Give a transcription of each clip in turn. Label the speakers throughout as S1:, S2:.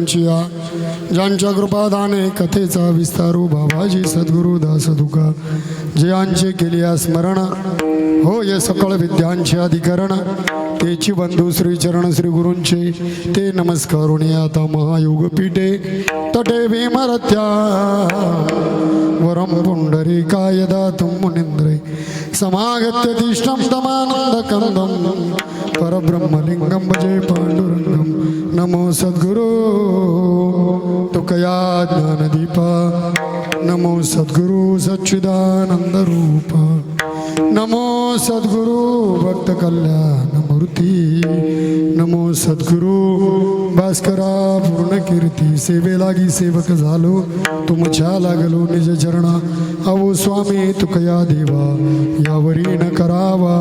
S1: यांच्या ज्यांच्या कृपादाने कथेचा विस्तारू बाबाजी सद्गुरु दास तुका जयांचे केले स्मरण हो ये सकळ विद्यांचे अधिकरण तेची बंधू श्री चरण श्री गुरूंचे ते नमस्कारुणी आता महायोग पीठे तटे भीमरत्या वरम पुंडरीकाय दातुं मुनींद्रे समागत्य तिष्ठं तमानंद कंदं परब्रह्मलिंगं भजे पांडुरंगं नमो सद्गुरो तुकया ज्ञानदीपा नमो सद्गुरु सच्चिदानंद रूप नमो सद्गुरु भक्त कल्याण मूर्ती नमो सद्गुरु भास्करा पूर्ण कीर्ती सेवे लागी सेवक झालो तुमच्या लागलो निज चरणा अहो स्वामी तुकया देवा यावरी न करावा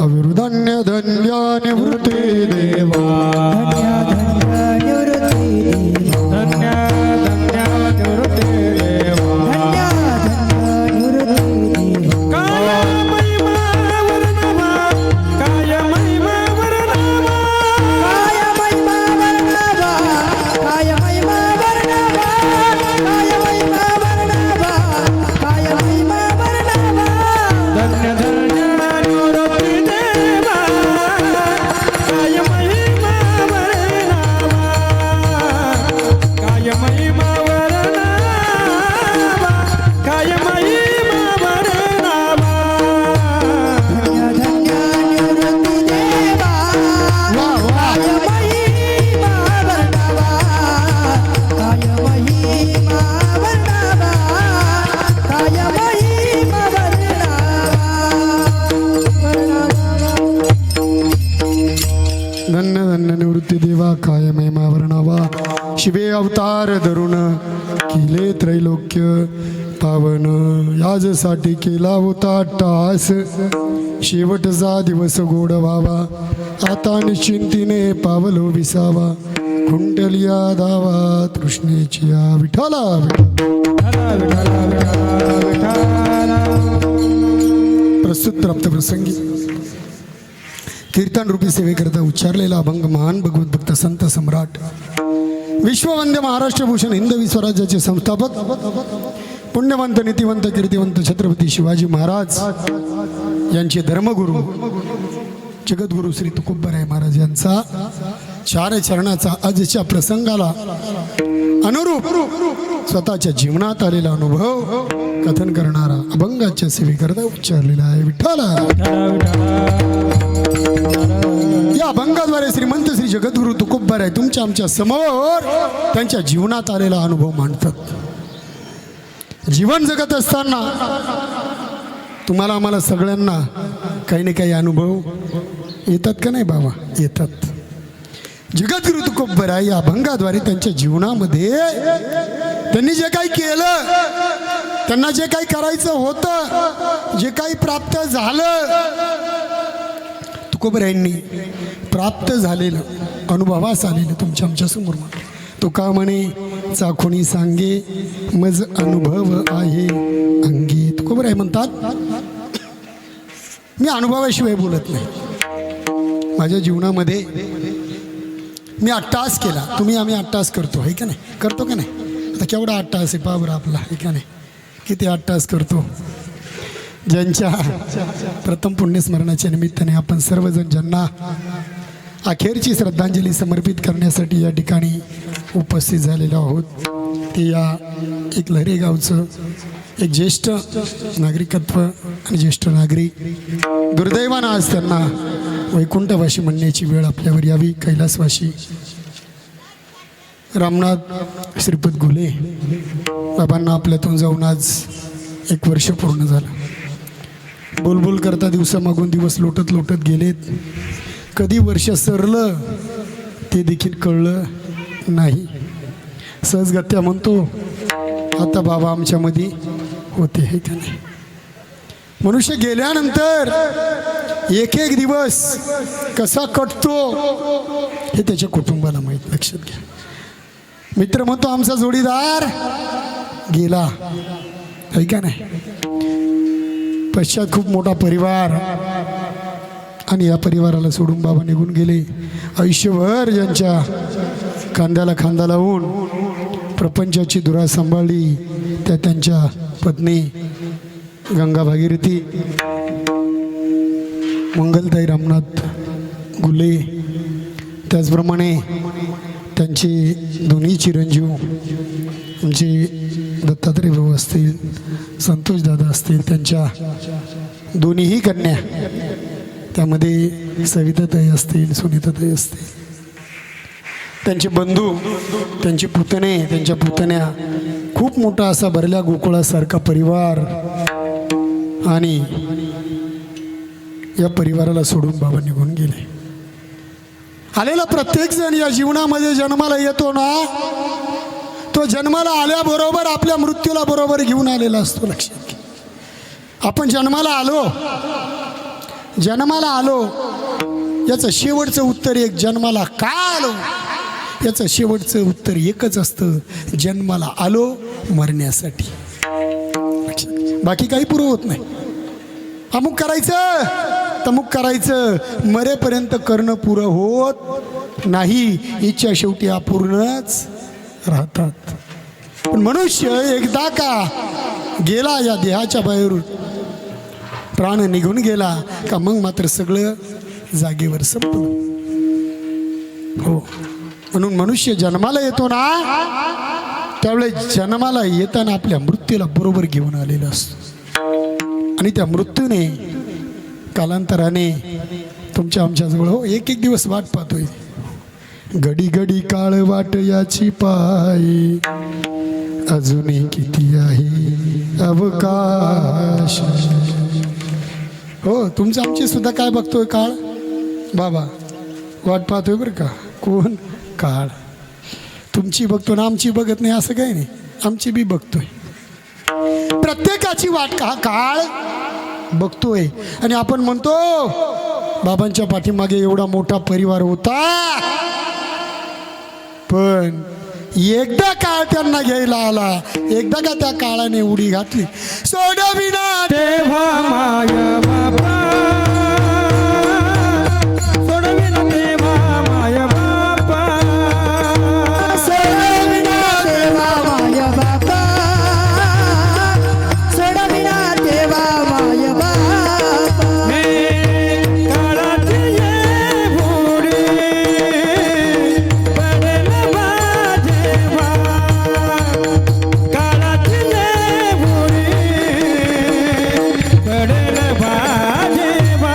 S1: अविरुधन्य धन्य निवृत्ती देवा शिवे अवतार धरून केले त्रैलोक्य पावन याजसाठी केला होता टास शेवटचा दिवस गोड व्हावा आता निश्चिंतीने पावलो विसावा कुंडलिया धावा तृष्णेची विठाला प्रस्तुत प्राप्त प्रसंगी कीर्तन रूपी सेवेकरता उच्चारलेला अभंग महान भगवत भक्त संत सम्राट विश्ववंद्य महाराष्ट्र भूषण हिंदवी स्वराज्याचे संस्थापक पुण्यवंत नीतिवंत कीर्तिवंत छत्रपती शिवाजी महाराज यांचे धर्मगुरू जगद्गुरु श्री तुकोबराय महाराज यांचा चार चरणाचा आजच्या प्रसंगाला अनुरूप स्वतःच्या जीवनात आलेला अनुभव कथन करणारा अभंगाच्या सेवेकरता उच्चारलेला आहे विठ्ठला या अभंगाद्वारे श्रीमंत श्री जगद्गुरु तुकोबराय तुमच्या आमच्या समोर त्यांच्या जीवनात आलेला अनुभव मांडतात. जीवन जगत असताना तुम्हाला आम्हाला सगळ्यांना काही ना काही अनुभव येतात का नाही बाबा? येतात. जगद्गुरु तुकोबराय या अभंगाद्वारे त्यांच्या जीवनामध्ये त्यांनी जे काही केलं, त्यांना जे काही करायचं होतं, जे काही प्राप्त झालं, तुकोबरायांनी प्राप्त झालेलं अनुभवास आलेलं तुमच्या आमच्या समोर तो का म्हणे चाखुणी सांगे मज अनुभव आहे अंगी. तुकोबराय म्हणतात मी अनुभवाशिवाय बोलत नाही. माझ्या जीवनामध्ये मी अट्टास केला, तुम्ही आम्ही अट्टास करतो आहे का नाही? करतो का नाही? आता केवढा अट्टास आहे पहा बरं आपला, आहे का नाही? किती अट्टास करतो. ज्यांच्या प्रथम पुण्यस्मरणाच्या निमित्ताने आपण सर्वजण ज्यांना अखेरची श्रद्धांजली समर्पित करण्यासाठी या ठिकाणी उपस्थित झालेलो आहोत, ते या एक लहरे गावचं एक ज्येष्ठ नागरिकत्व आणि ज्येष्ठ नागरिक दुर्दैवानं आज त्यांना वैकुंठवासी म्हणण्याची वेळ आपल्यावर यावी. कैलासवासी रामनाथ श्रीपद घुले बाबांना आपल्यातून जाऊन आज 1 वर्ष पूर्ण झालं. बोलबोल करता दिवसामागून दिवस लोटत लोटत गेलेत. कधी वर्ष सरलं ते देखील कळलं नाही. सहजगत्या म्हणतो आता बाबा आमच्यामध्ये होते, हे का नाही? मनुष्य गेल्यानंतर एक एक दिवस कसा कटतो हे त्याच्या कुटुंबाला माहीत. लक्षात घ्या. मित्र म्हणतो आमचा जोडीदार गेला, है का नाही? पश्चात खूप मोठा परिवार आणि या परिवाराला सोडून बाबा निघून गेले. आयुष्यभर ज्यांच्या खांद्याला खांदा लावून प्रपंचाची धुरा सांभाळली त्या त्यांच्या पत्नी गंगा भागीरथी, मंगलताई रामनाथ गुले, त्याचप्रमाणे त्यांचे दोन्ही चिरंजीव आमचे दत्तात्रय भाऊ असतील, संतोष दादा असतील, त्यांच्या दोन्हीही कन्या, त्यामध्ये सविताताई असतील, सुनीताताई असतील, त्यांचे बंधू, त्यांचे पुतणे, त्यांच्या पुतण्या, खूप मोठा असा भरल्या गोकुळासारखा परिवार. आणि या परिवाराला सोडून बाबा निघून गेले. आलेला प्रत्येक जण या जीवनामध्ये जन्माला येतो ना, तो जन्माला आल्याबरोबर आपल्या मृत्यूला बरोबर घेऊन आलेला असतो. लक्षात घ्या. आपण जन्माला आलो याचं शेवटचं उत्तर एक, जन्माला का आलो याचं शेवटचं उत्तर एकच असतं, जन्माला आलो मरण्यासाठी. बाकी काही पुरं होत नाही. अमुक करायचं तमुक करायचं, मरेपर्यंत करणं पुरं होत नाही. इच्छा शेवटी अपूर्णच राहतात. पण मनुष्य एकदा का गेला या देहाच्या बाहेर, प्राण निघून गेला का मग मात्र सगळं जागेवर संपलं. हो, म्हणून मनुष्य जन्माला येतो ना, त्यावेळेस जन्माला येताना आपल्या मृत्यूला बरोबर घेऊन आलेला असतो. आणि त्या मृत्यूने कालांतराने तुमच्या आमच्याजवळ हो एक एक दिवस वाट पाहतोय. घडी घडी काळ वाट याची पायी, अजूनही किती आहे अवकाश. हो, तुमचं आमची सुद्धा काय बघतोय काळ, बाबा वाट पाहतोय बरं का. कोण? काळ. तुमची बघतो ना, आमची बघत नाही असं काही नाही, आमची बी बघतोय. प्रत्येकाची वाट का काळ बघतोय. आणि आपण म्हणतो बाबांच्या पाठीमागे एवढा मोठा परिवार होता, पण एकदा काळ त्यांना घ्यायला आला, एकदा का त्या काळाने उडी घातली. सोडविना
S2: तेव्हा माय बापा, सोडविना तेव्हा माय बापा,
S3: सोडविना तेव्हा माय बापा, सोडविना तेव्हा माय बापा.
S2: हे काळाची ये भोरी, पडेल माझेवा, काळाची ये भोरी, पडेल माझेवा.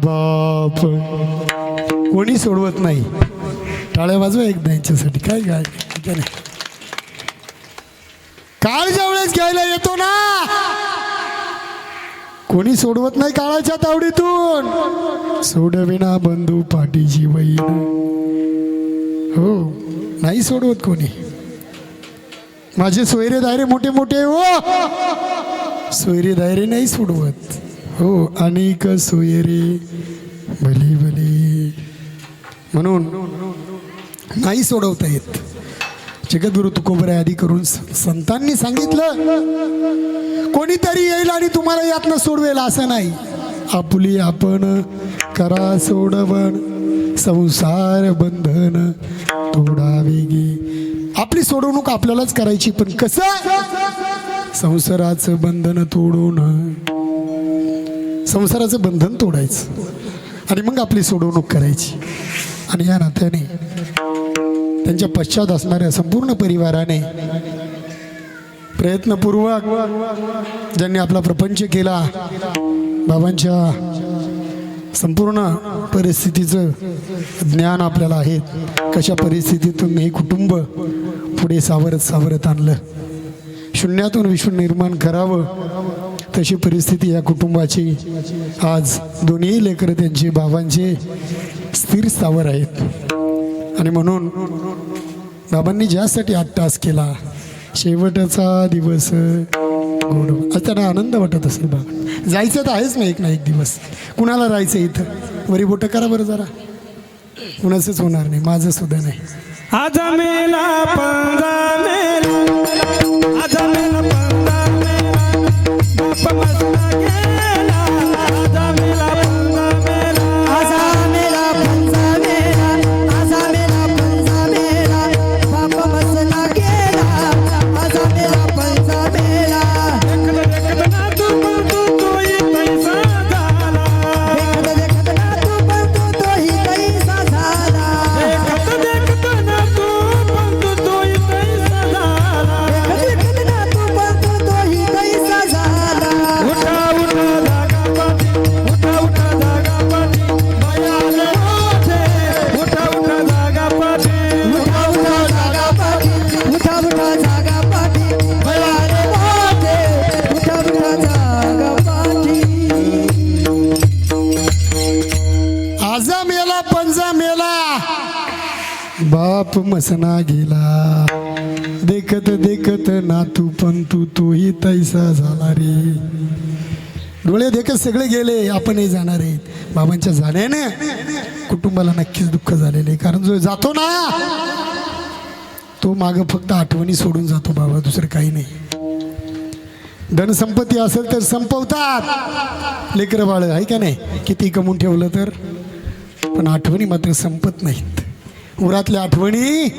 S1: बाप कोणी सोडवत नाही. टाळ्या वाजवा एकदा यांच्यासाठी. काय काय ठीक आहे. काळ ज्या वेळेस घ्यायला येतो ना, कोणी सोडवत नाही काळाच्या तावडीतून. सोडविना बंधू पाठीची वैन. हो, नाही सोडवत कोणी. माझे सोयरे दायरे मोठे मोठे हो, सोयरे दायरे नाही सोडवत. हो, अनेक सोयरे भली भली, म्हणून नाही सोडवता येत. जगद्गुरु तुकोबराय आदी करून संतांनी सांगितलं, कोणीतरी येईल आणि तुम्हाला यातनं सोडवेल असं नाही. आपुली आपण करा सोडवण, संसार बंधन तोडावे गे. आपली सोडवणूक आपल्यालाच करायची, पण कसं? संसाराचं बंधन तोडून संसाराचं बंधन तोडायचं आणि मग आपली सोडवणूक करायची. आणि या नात्याने त्यांच्या पश्चात असणाऱ्या संपूर्ण परिवाराने प्रयत्नपूर्वक ज्यांनी आपला प्रपंच केला, बाबांच्या संपूर्ण परिस्थितीचं ज्ञान आपल्याला आहे, कशा परिस्थितीतून हे कुटुंब पुढे सावरत आणलं, शून्यातून विश्व निर्माण करावं तशी परिस्थिती या कुटुंबाची आज दोन्ही लेकरं त्यांचे बाबांचे स्थिर स्थावर आहेत. आणि म्हणून बाबांनी ज्यासाठी 8 तास केला, शेवटचा दिवस गोड, आज त्यांना आनंद वाटत असेल. बाबा जायचं तर आहेच ना एक दिवस. कुणाला राहायचं इथं? वरी बोटं करा बरं जरा, कुणाचंच होणार नाही, माझं सुद्धा नाही.
S2: आज मेला पंजा मेला, आज मेला पंजा मेला, बाप मसला गेला. आज मेला पंजा मेला,
S3: आजा मेला पंजा मेला, आजा मेला पंजा मेला, बाप मसला गेला. आजा मेला पंजा मेला,
S2: देखत ना तू पण तोही पैसा झाला.
S3: देखत ना तू पण तोही कैसा झाला.
S2: देखत ना तू पण तोही पैसा झाला.
S3: देखत ना तू पण तोही कैसा झाला.
S2: उठा उठा जागा पाठी, उठा उठा जागा पाठी, बयाले मोठे. उठा उठा जागा पाठी,
S3: उठा उठा जागा पाठी, उठा उठा जागा पाठी, भयाले मोठे. उठा उठा जागा पाठी.
S1: आजा मेला पंजा मेला, बाप मसना गेला. देखत देखत नातू पण तोही तैसा झाला रे. डोळे देखत सगळे गेले, आपणही जाणार आहेत. बाबांच्या जाण्याने कुटुंबाला नक्कीच दुःख झालेलं आहे, कारण जो जातो ना तो मागं फक्त आठवणी सोडून जातो बाबा, दुसरं काही नाही. धनसंपत्ती असेल तर संपवतात लेकरं बाळ, आहे का नाही? किती कमवून ठेवलं तर, पण आठवणी मात्र संपत नाहीत. उरातल्या आठवणी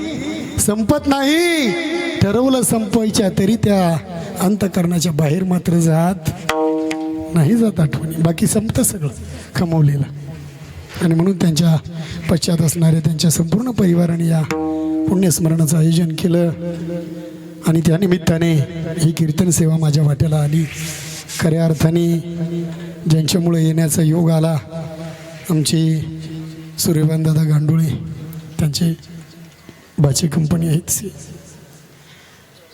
S1: संपत नाही. ठरवलं संपवायच्या तरी त्या अंतःकरणाच्या बाहेर मात्र जात नाही आठवणी. बाकी संपतं सगळं कमवलेलं. आणि म्हणून त्यांच्या पश्चात असणाऱ्या त्यांच्या संपूर्ण परिवाराने या पुण्यस्मरणाचं आयोजन केलं. आणि त्या निमित्ताने ही कीर्तन सेवा माझ्या वाट्याला आली. खऱ्या अर्थाने ज्यांच्यामुळे येण्याचा योग आला, आमचे सूर्यभानदादा गांडुळे, त्यांचे बाचे कंपनी आहेत,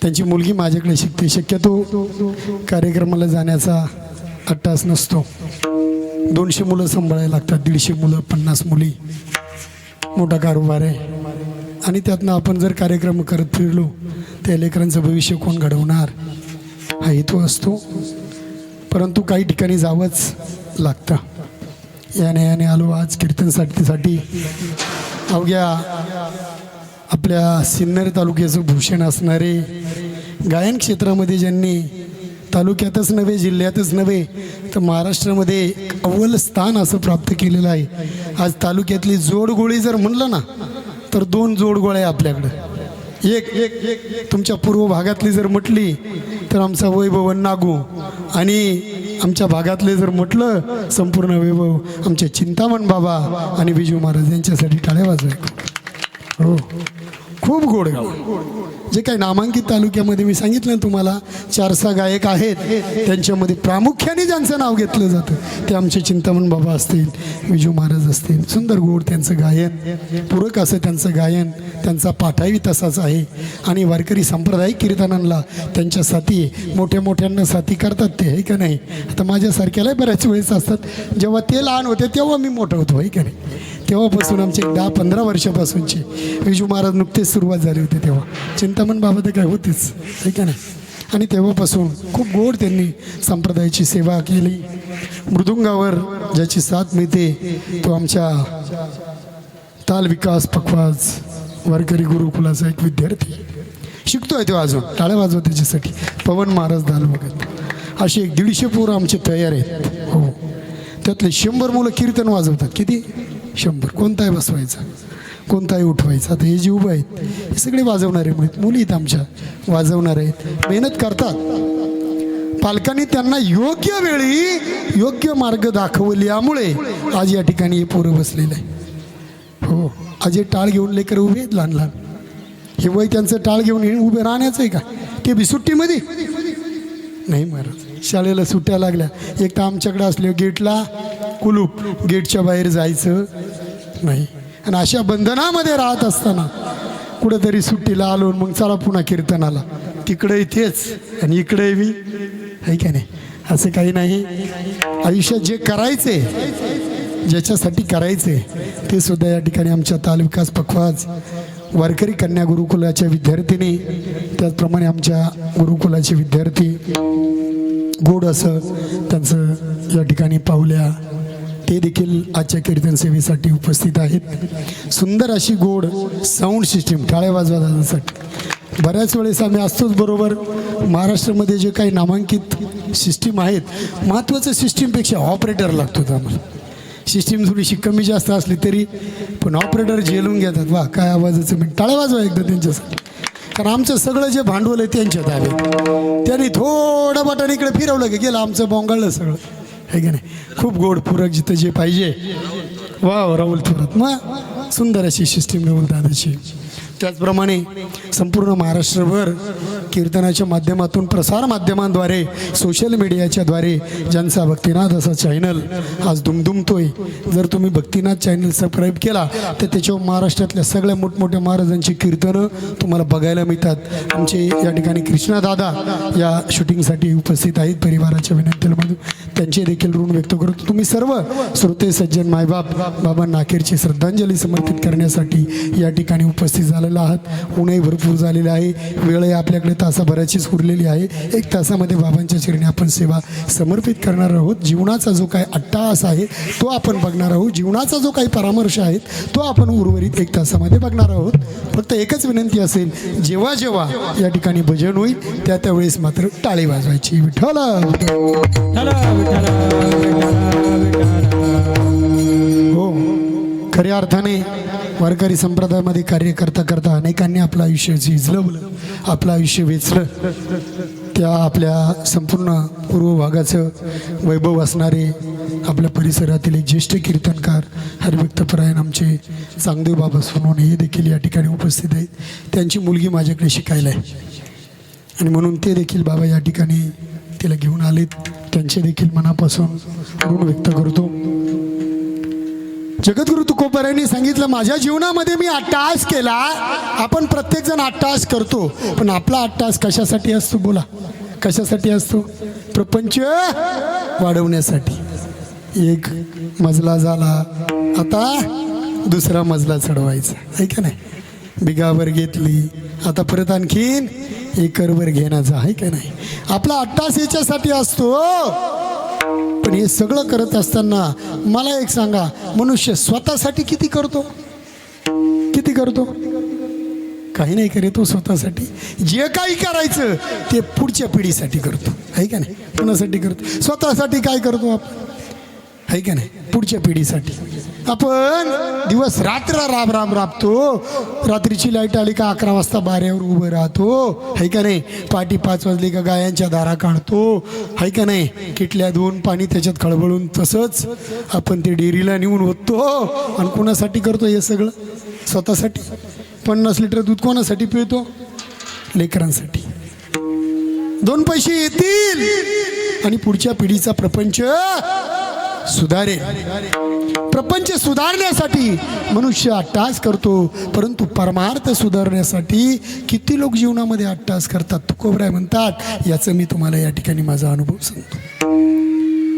S1: त्यांची मुलगी माझ्याकडे शिकते. शक्यतो कार्यक्रमाला जाण्याचा अट्टास नसतो. 200 मुलं सांभाळायला लागतात, 150 मुलं, 50 मुली, मोठा कारोबार आहे. आणि त्यातनं आपण जर कार्यक्रम करत फिरलो, त्या लेकरांचं भविष्य कोण घडवणार हा हेतू असतो. परंतु काही ठिकाणी जावंच लागतं. याने आलो आज कीर्तनसाठी. अवघ्या आपल्या सिन्नर तालुक्याचं भूषण असणारे, गायन क्षेत्रामध्ये ज्यांनी तालुक्यातच नव्हे, जिल्ह्यातच नव्हे, तर महाराष्ट्रामध्ये अव्वल स्थान असं प्राप्त केलेलं आहे. आज तालुक्यातली जोडगोळी जर म्हणलं ना, तर 2 जोडगोळ्या आपल्याकडं. एक तुमच्या पूर्व भागातली जर म्हटली तर आमचा वैभव नागू, आणि आमच्या भागातले जर म्हटलं संपूर्ण वैभव आमचे चिंतामण बाबा आणि बिजू महाराज यांच्यासाठी टाळ्या वाजवायच्या. हो, खूप गोड गाव. जे काही नामांकित तालुक्यामध्ये मी सांगितलं ना तुम्हाला, 4-6 गायक आहेत, त्यांच्यामध्ये प्रामुख्याने ज्यांचं नाव घेतलं जातं ते आमचे चिंतामण बाबा असतील, विजू महाराज असतील. सुंदर गोड त्यांचं गायन, पूरक असं त्यांचं गायन, त्यांचा पाठाही तसाच आहे. आणि वारकरी सांप्रदायिक कीर्तनांना त्यांच्या साथी, मोठ्यांना साथी करतात ते, आहे का नाही? आता माझ्यासारख्यालाही बऱ्याच वेळेस असतात. जेव्हा ते लहान होते तेव्हा मी मोठं होतो, आहे का नाही? तेव्हापासून आमचे 10-15 वर्षापासूनचे विजू महाराज नुकतेच सुरुवात झाली होती, तेव्हा चिंतामण बाबा तर काय होतेच, आहे का नाही? आणि तेव्हापासून खूप गोड त्यांनी संप्रदायाची सेवा केली. मृदुंगावर ज्याची साथ मिळते तो आमच्या ताल विकास पखवाज वारकरी गुरुकुलाचा एक विद्यार्थी शिकतोय. तो अजून टाळ्या वाजव त्याच्यासाठी. पवन महाराज दाल बघत अशी 150 पोरं आमचे तयार आहेत. हो, त्यातले 100 मुलं कीर्तन वाजवतात. किती? 100. कोणताही बसवायचा, कोणताही उठवायचा. आता हे जे उभं आहेत हे सगळे वाजवणारे मुली आहेत, आमच्या वाजवणार आहेत, मेहनत करतात. पालकांनी त्यांना योग्य वेळी योग्य मार्ग दाखवल्यामुळे आज या ठिकाणी हे पोरं बसलेलं आहे. हो, आज हे टाळ घेऊन लेकर उभे आहेत लहान लहान. हे वय त्यांचं टाळ घेऊन उभे राहण्याचं आहे का? ते बी सुट्टीमध्ये नाही महाराज. शाळेला सुट्ट्या लागल्या, एक तर आमच्याकडे असले गेटला कुलूप, गेटच्या बाहेर जायचं नाही. आणि अशा बंधनामध्ये राहत असताना कुठंतरी सुट्टीला आलो, मग चला पुन्हा कीर्तनाला, तिकडे तेच आणि इकडे बी आहे का नाही. असं काही नाही. आयुष्यात जे करायचे, ज्याच्यासाठी करायचे ते सुद्धा या ठिकाणी आमच्या तालविकास पखवाज वारकरी कन्या गुरुकुलाच्या विद्यार्थिनी, त्याचप्रमाणे आमच्या गुरुकुलाचे विद्यार्थी गोड असं त्यांचं या ठिकाणी पावल्या, ते देखील आजच्या कीर्तन सेवेसाठी उपस्थित आहेत. सुंदर अशी गोड साऊंड सिस्टीम, टाळ्या वाजवण्यासाठी. बऱ्याच वेळेस आम्ही असतोच बरोबर. महाराष्ट्रामध्ये जे काही नामांकित सिस्टीम आहेत, महत्त्वाचं सिस्टीमपेक्षा ऑपरेटर लागतो आम्हाला. सिस्टीम थोडीशी कमी जास्त असली तरी पण ऑपरेटर झेलून घेतात. वा काय आवाजाचं मी, टाळ्या वाजवा एकदा त्यांच्यासाठी. कारण आमचं सगळं जे भांडवल आहे त्यांच्यात आहे. त्यांनी थोडं बटन इकडे फिरवलं की गेलं आमचं बोंगाळलं सगळं, आहे की नाही. खूप गोड पूरक जिथं जे पाहिजे. वा राहुल थोरात, मग सुंदर अशी सिस्टीम राहुल दादाची. त्याचप्रमाणे संपूर्ण महाराष्ट्रभर कीर्तनाच्या माध्यमातून, प्रसार माध्यमांद्वारे, सोशल मीडियाच्याद्वारे ज्यांचा भक्तिनाथ असा चॅनल आज दुमदुमतोय. जर तुम्ही भक्तिनाथ चॅनल सबस्क्राईब केला तर त्याच्यावर महाराष्ट्रातल्या सगळ्या मोठमोठ्या महाराजांची कीर्तनं तुम्हाला बघायला मिळतात. आमचे या ठिकाणी कृष्णादादा या शूटिंगसाठी उपस्थित आहेत परिवाराच्या विनंतीमधून. त्यांचे देखील ऋण व्यक्त करतो. तुम्ही सर्व श्रोते सज्जन मायबाप बाबांना अखेरची श्रद्धांजली समर्पित करण्यासाठी या ठिकाणी उपस्थित झालेला आहात. ऊनही भरपूर झालेलं आहे, वेळही आपल्याकडे तासाभराचीच उरलेली आहे. 1 तासामध्ये बाबांच्या चरणी आपण सेवा समर्पित करणार आहोत. जीवनाचा जो काही अट्टाहास आहे तो आपण बघणार आहोत. जीवनाचा जो काही परामर्श आहे तो आपण उर्वरित 1 तासामध्ये बघणार आहोत. फक्त एकच विनंती असेल, जेव्हा जेव्हा या ठिकाणी भजन होईल त्यावेळेस मात्र टाळी वाजवायची. विठ्ठल हो, खऱ्या अर्थाने वारकरी संप्रदायामध्ये कार्य करता करता अनेकांनी आपलं आयुष्य झिजलवलं, आपलं आयुष्य वेचलं. त्या आपल्या संपूर्ण पूर्व भागाचं वैभव असणारे आपल्या परिसरातील एक ज्येष्ठ कीर्तनकार हरिभक्तपरायण आमचे चांगदेव बाबा सोनवणे हे देखील या ठिकाणी उपस्थित आहेत. त्यांची मुलगी माझ्याकडे शिकायला आहे आणि म्हणून ते देखील बाबा या ठिकाणी तिला घेऊन आलेत. त्यांचे देखील मनापासून ऋण व्यक्त करतो. जगद्गुरु तुकोबारायांनी सांगितलं, माझ्या जीवनामध्ये मी अट्टहास केला. आपण प्रत्येकजण अट्टहास करतो, पण आपला अट्टहास कशासाठी असतो? बोला, कशासाठी असतो? प्रपंच वाढवण्यासाठी. 1 मजला झाला, आता 2रा मजला चढवायचा, आहे का नाही. बिगावर घेतली, आता परत आणखीन 1 एकरवर घेण्याचा, आहे का नाही. आपला अट्टहास याच्यासाठी असतो. पण हे सगळं करत असताना मला एक सांगा, मनुष्य स्वतःसाठी किती करतो? किती करतो? काही नाही करीत तो स्वतःसाठी. जे काही करायचं ते पुढच्या पिढीसाठी करतो, आहे का नाही. कोणासाठी करतो? स्वतःसाठी काय करतो आपण, आहे का नाही. पुढच्या पिढीसाठी आपण दिवस रात्र राबतो. रात्रीची लाईट आली का 11 वाजता बाऱ्यावर उभं राहतो, आहे का नाही. पहाटे 5 वाजले का गायांच्या दारा काढतो, आहे का नाही. किटल्या धुवून पाणी त्याच्यात खळबळून तसंच आपण ते डेअरीला नेऊन ओततो. आणि कोणासाठी करतो हे सगळं? स्वतःसाठी. 50 लिटर दूध कोणासाठी पिळतो? लेकरांसाठी. 2 पैसे येतील आणि पुढच्या पिढीचा प्रपंच सुधारेल. प्रपंच सुधारण्यासाठी मनुष्य अट्टहास करतो, परंतु परमार्थ सुधारण्यासाठी किती लोक जीवनामध्ये अट्टहास करतात. तुकोबराय म्हणतात, याचं मी तुम्हाला या ठिकाणी माझा अनुभव सांगतो.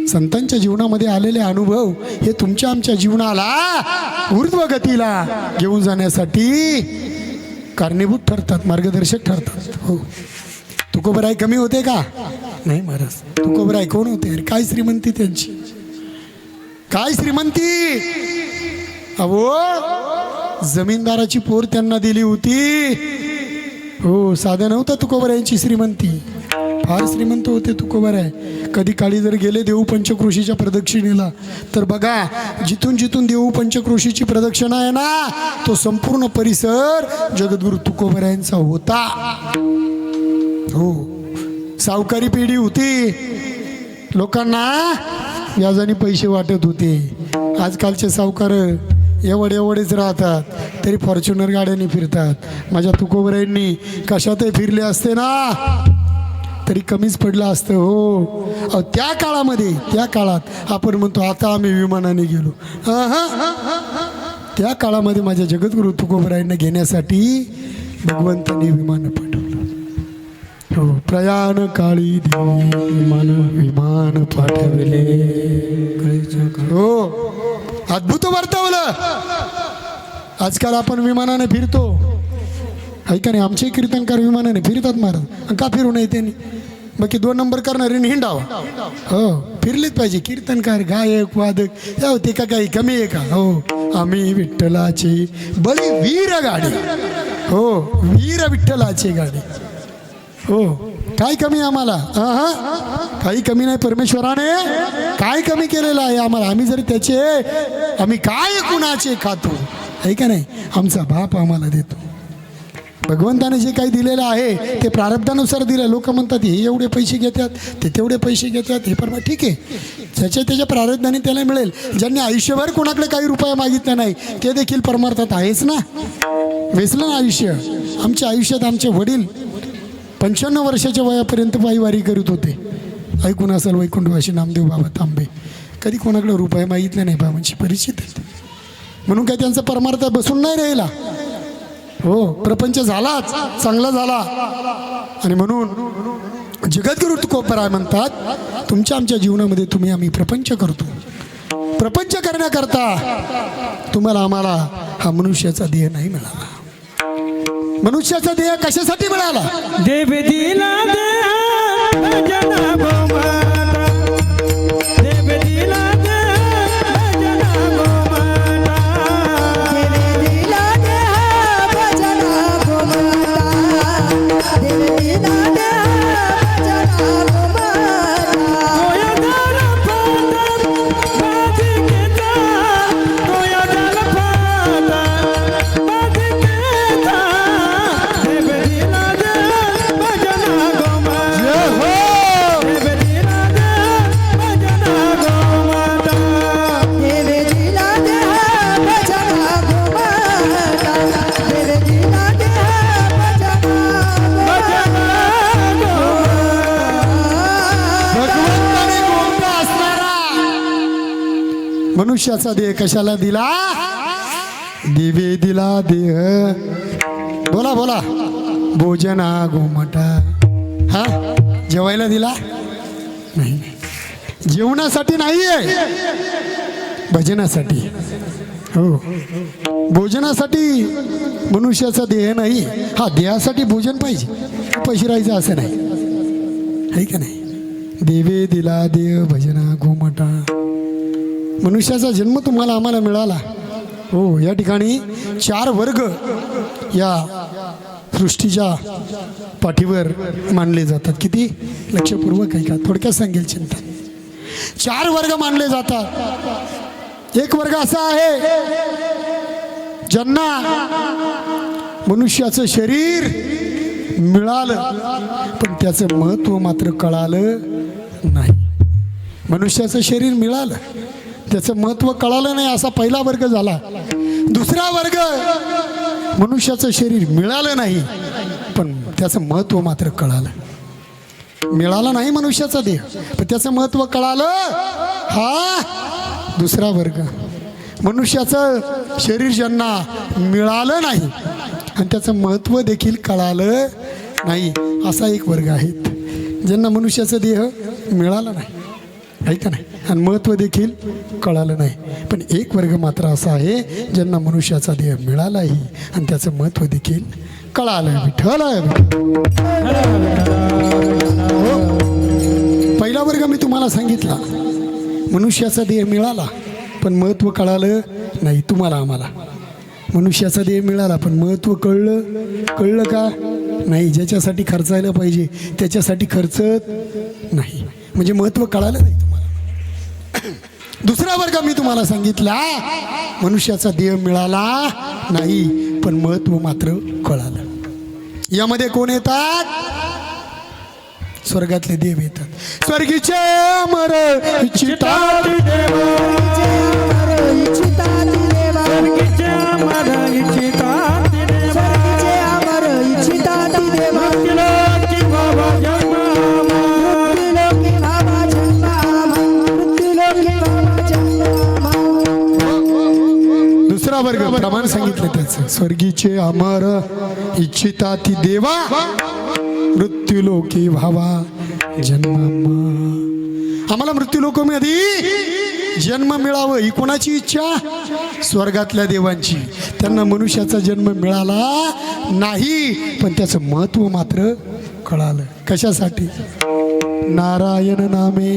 S1: संतांच्या जीवनामध्ये आलेले अनुभव हे तुमच्या आमच्या जीवनाला ऊर्ध्वगतीला घेऊन जाण्यासाठी कारणीभूत ठरतात, मार्गदर्शक ठरतात. हो, तुकोबराय कमी होते का? नाही महाराज. तुकोबराय कोण होते? काय श्रीमंती त्यांची, काय श्रीमंती. अहो, जमीनदाराची पोर त्यांना दिली होती. हो, साधं नव्हतं तुकोबरायांची श्रीमंती. फार श्रीमंत होते तुकोबराय. कधी काळी जर गेले देऊ पंचक्रोशीच्या प्रदक्षिणेला तर बघा, जिथून जिथून देऊ पंचक्रोशीची प्रदक्षिणा आहे ना, तो संपूर्ण परिसर जगद्गुरु तुकोबरायांचा होता. हो, सावकारी पिढी होती, लोकांना व्याजाने पैसे वाटत होते. आजकालचे सावकार एवढेच राहतात, तरी फॉर्च्युनर गाड्यांनी फिरतात. माझ्या तुकोबरायांनी कशातही फिरले असते ना तरी कमीच पडलं असतं हो. अहो त्या काळात आपण म्हणतो आता आम्ही विमानाने गेलो. त्या काळामध्ये माझ्या जगद्गुरु तुकोबरायांना घेण्यासाठी भगवंतांनी विमान पाठवलं. हो, प्रयाण काळी विमान पाठवले. हो, अद्भुत वर्तवलं. आजकाल आपण विमानाने फिरतो, ऐका नाही, आमचे कीर्तनकार विमानाने फिरतात महाराज. का फिरू नये त्यांनी? बाकी 2 नंबर करणारे हिंडावा. हो, फिरलेच पाहिजे. कीर्तनकार, गायक, वादक होते का काही कमी आहे का? हो, आम्ही विठ्ठलाची बळी वीर गाडी. हो, वीर विठ्ठलाची गाडी. हो, काय कमी आम्हाला? काही कमी नाही. परमेश्वराने काय कमी केलेलं आहे आम्हाला? आम्ही जर त्याचे आम्ही काय कुणाचे खातो, आहे का नाही? आमचा बाप आम्हाला देतो. भगवंताने जे काही दिलेलं आहे ते प्रारब्धानुसार दिलं. लोक म्हणतात हे एवढे पैसे घेतात, ते तेवढे पैसे घेतात. हे पण ठीक आहे, त्याच्या प्रारब्धाने त्याला मिळेल. ज्यांनी आयुष्यभर कोणाकडे काही रुपया मागितला नाही ते देखील परमार्थात आहेच ना. वेचलं ना आयुष्य. आमच्या आयुष्यात आमचे वडील 95 वर्षाच्या वयापर्यंत पायवारी करत होते. ऐकून असेल वैकुंठवासी नामदेव बाबा तांबे. कधी कोणाकडे रुपये मागितले नाही बाबांची परिस्थिती. म्हणून काय त्यांचा परमार्थ बसून नाही राहिला. हो, प्रपंच झालाच, चांगला झाला. आणि म्हणून जगद्गुरु तुकोबराय म्हणतात, तुमच्या आमच्या जीवनामध्ये आम्ही प्रपंच करतो. प्रपंच करण्याकरता तुम्हाला आम्हाला हा मनुष्याचा देह नाही मिळाला. मनुष्याचा देह कशासाठी मिळाला?
S2: देव दिला देह भजना गोमाता, देव दिला देह भजना गोमाता,
S3: देव दिला देह भजना गोमाता, देव दिला देह भजना गोमाता.
S2: तोया दर फाटा बाजी केता, तोया दर फाटा बाजी केता, देव दिला देह भजना गोमाता, देव दिला देह भजना गोमाता.
S3: देव दिला देह भजना गोमाता, देव दिला देह भजना
S1: भगवंताने गोमटा असणारा मनुष्याचा देह कशाला दिला? दिवे दिला देह. बोला बोला. भोजना गोमटा. हा, जेवायला दिला नाही. जेवणासाठी नाहीये, भजनासाठी. हो, भोजनासाठी मनुष्याचा देह नाही. हा, देहासाठी भोजन पाहिजे, पैसे राहायचं असं नाही, आहे का नाही? देवे दिला देह भजना गोमटा. मनुष्याचा जन्म तुम्हाला आम्हाला मिळाला. हो, या ठिकाणी 4 वर्ग या सृष्टीच्या पाठीवर मानले जातात. किती? लक्षपूर्वक आहे का? थोडक्यात सांगेल चिंतन. 4 वर्ग मानले जातात. एक वर्ग असा आहे ज्यांना मनुष्याचं शरीर मिळालं पण त्याचं महत्त्व मात्र कळालं नाही. मनुष्याचं शरीर मिळालं, त्याचं महत्त्व कळालं नाही, असा पहिला वर्ग झाला. दुसरा वर्ग, मनुष्याचं शरीर मिळालं नाही पण त्याचं महत्त्व मात्र कळालं. मिळाला नाही मनुष्याचा देह पण त्याचं महत्त्व कळालं. हा दुसरा वर्ग. मनुष्याचं शरीर ज्यांना मिळालं नाही आणि त्याचं महत्त्व देखील कळालं नाही, असा एक वर्ग आहेत ज्यांना मनुष्याचा देह मिळाला नाही, आहे का नाही, आणि महत्त्व देखील कळालं नाही. पण एक वर्ग मात्र असा आहे ज्यांना मनुष्याचा देह मिळालाही आणि त्याचं महत्त्व देखील कळालं. विठ्ठल हो. पहिला वर्ग मी तुम्हाला सांगितला, मनुष्याचा देह मिळाला पण महत्त्व कळालं नाही. तुम्हाला आम्हाला मनुष्याचा देह मिळाला पण महत्त्व कळलं का नाही. ज्याच्यासाठी खर्चायला पाहिजे त्याच्यासाठी खर्चत नाही, म्हणजे महत्त्व कळालं नाही तुम्हाला. दुसरा वर्ग मी तुम्हाला सांगितला, मनुष्याचा देह मिळाला नाही पण महत्त्व मात्र कळालं. यामध्ये कोण येतात? स्वर्गातले देव येतात. स्वर्गीचे अमर इच्छितात
S3: स्वर्गीचे अमर इच्छितात देवा
S2: स्वर्गीचे अमर इच्छितात देवा
S3: स्वर्गीचे अमर इच्छितात देवा
S2: मृत्युलोकी व्हावा जन्मावा
S3: मृत्युलोकी व्हावा जन्मावा मृत्युलोकी व्हावा जन्मावा
S1: दुसरा वर्ग प्रमाण सांगितलं त्याचं. स्वर्गीचे अमर इच्छितात देवा मृत्यूलोकी व्हावा जन्म. आम्हाला मृत्यूलोकामध्ये जन्म मिळावं ही कोणाची इच्छा? स्वर्गातल्या देवांची. त्यांना मनुष्याचा जन्म मिळाला नाही, पण त्याचं महत्व मात्र कळालं. कशासाठी? नारायण नामे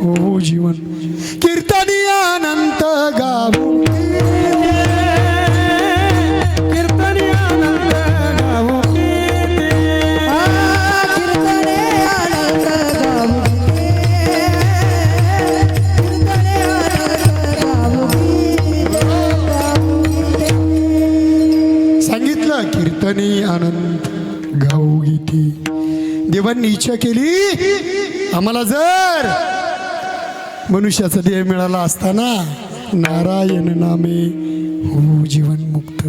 S1: हो जीवन कीर्तनी अनंत गाऊ
S2: कीर्तनी आनंद गावो कीर्ती
S3: कीर्तने आनंद गाऊ कीर्तने आनंद गाऊ
S1: सांगितलं कीर्तनी आनंद गाऊ गीती. देवांनी इच्छा केली आम्हाला जर मनुष्याचा देह मिळाला असताना नारायण नामे हो जीवन मुक्त.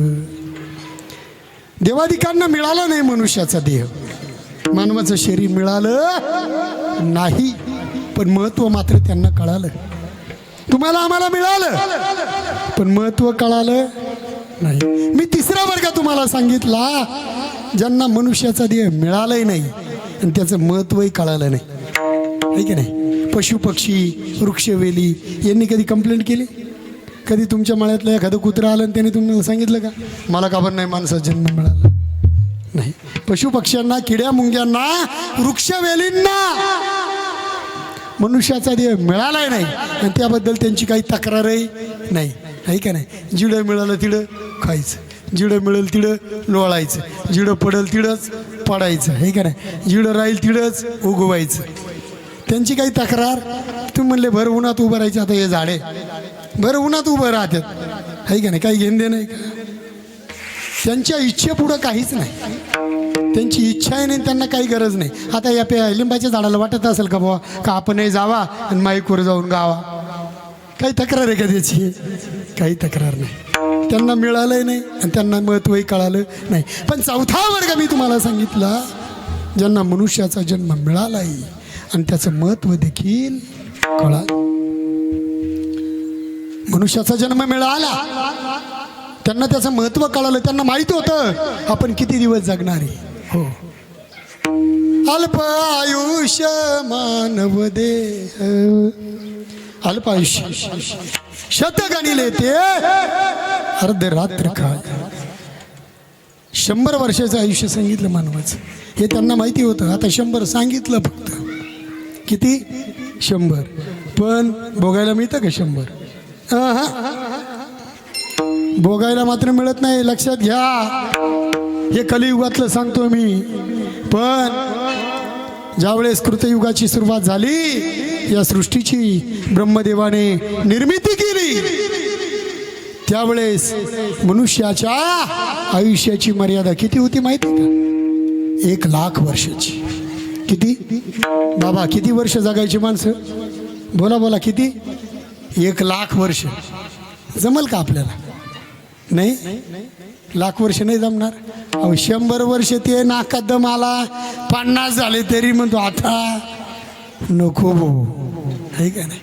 S1: देवाधिकांना मिळाला नाही मनुष्याचा देह, मानवाचं शरीर मिळालं नाही, पण महत्व मात्र त्यांना कळालं. तुम्हाला आम्हाला मिळालं पण महत्व कळालं नाही. मी तिसरा वर्ग तुम्हाला सांगितला ज्यांना मनुष्याचा देह मिळालाही नाही आणि त्याचं महत्वही कळालं नाही. आहे की नाही? पशु पक्षी वृक्षवेली यांनी कधी कंप्लेंट केली? कधी तुमच्या मळ्यातलं एखादं कुत्रं आलं आणि त्याने तुम्हाला सांगितलं का मला का बरं नाही माणसाचा जन्म मिळाला? नाही. पशु पक्ष्यांना, किड्या मुंग्यांना, वृक्षवेलींना मनुष्याचा देह मिळालाय नाही आणि त्याबद्दल त्यांची काही तक्रारही नाही. आहे का नाही? जिडं मिळालं तिडं खायचं, जिडं मिळेल तिडं लोळायचं, जिडं पडेल तिडंच पडायचं. आहे का नाही? जिडं राहील तिडंच उगवायचं. त्यांची काही तक्रार? तुम्ही म्हणले भर उन्हात उभं राहायचे, आता हे झाडे भर उन्हात उभं राहतात. आहे का नाही? काही घेणं नाही का? त्यांच्या इच्छेपुढं काहीच नाही. त्यांची इच्छा आहे नाही, त्यांना काही गरज नाही. आता या लिंबाच्या झाडाला वाटत असेल का बाबा का आपणही जावा आणि माईकवर जाऊन गावा? काही तक्रार आहे का त्याची? काही तक्रार नाही. त्यांना मिळालंही नाही आणि त्यांना महत्त्वही कळालं नाही. पण चौथा वर्ग मी तुम्हाला सांगितला ज्यांना मनुष्याचा जन्म मिळालाही आणि त्याचं महत्त्व देखील कळालं. मनुष्याचा जन्म मिळाला, त्यांना त्याचं महत्त्व कळालं. त्यांना माहिती होतं आपण किती दिवस जगणार आहे. हो, अल्प आयुष्य मानव देह अल्प आयुष्य शतगणिले ते अर्धरात्र काय. 100 वर्षाचं आयुष्य सांगितलं मानवाचं, हे त्यांना माहिती होतं. आता 100 सांगितलं फक्त. किती? 100. पण भोगायला मिळतं का 100? भोगायला मात्र मिळत नाही. लक्षात घ्या, हे कलियुगातलं सांगतो मी. पण ज्यावेळेस कृतयुगाची सुरुवात झाली, या सृष्टीची ब्रह्मदेवाने निर्मिती केली, त्यावेळेस मनुष्याच्या आयुष्याची मर्यादा किती होती माहिती का? 1,00,000 वर्षाची. किती बाबा? किती वर्ष जगायची माणसं? बोला बोला, किती? 1,00,000 वर्ष. जमल का आपल्याला? नाही. 1,00,000 वर्ष नाही जमणार. अहो 100 वर्ष ते नाकात दम आला, 50 झाले तरी म्हणतो आता नको भाऊ. आहे का नाही?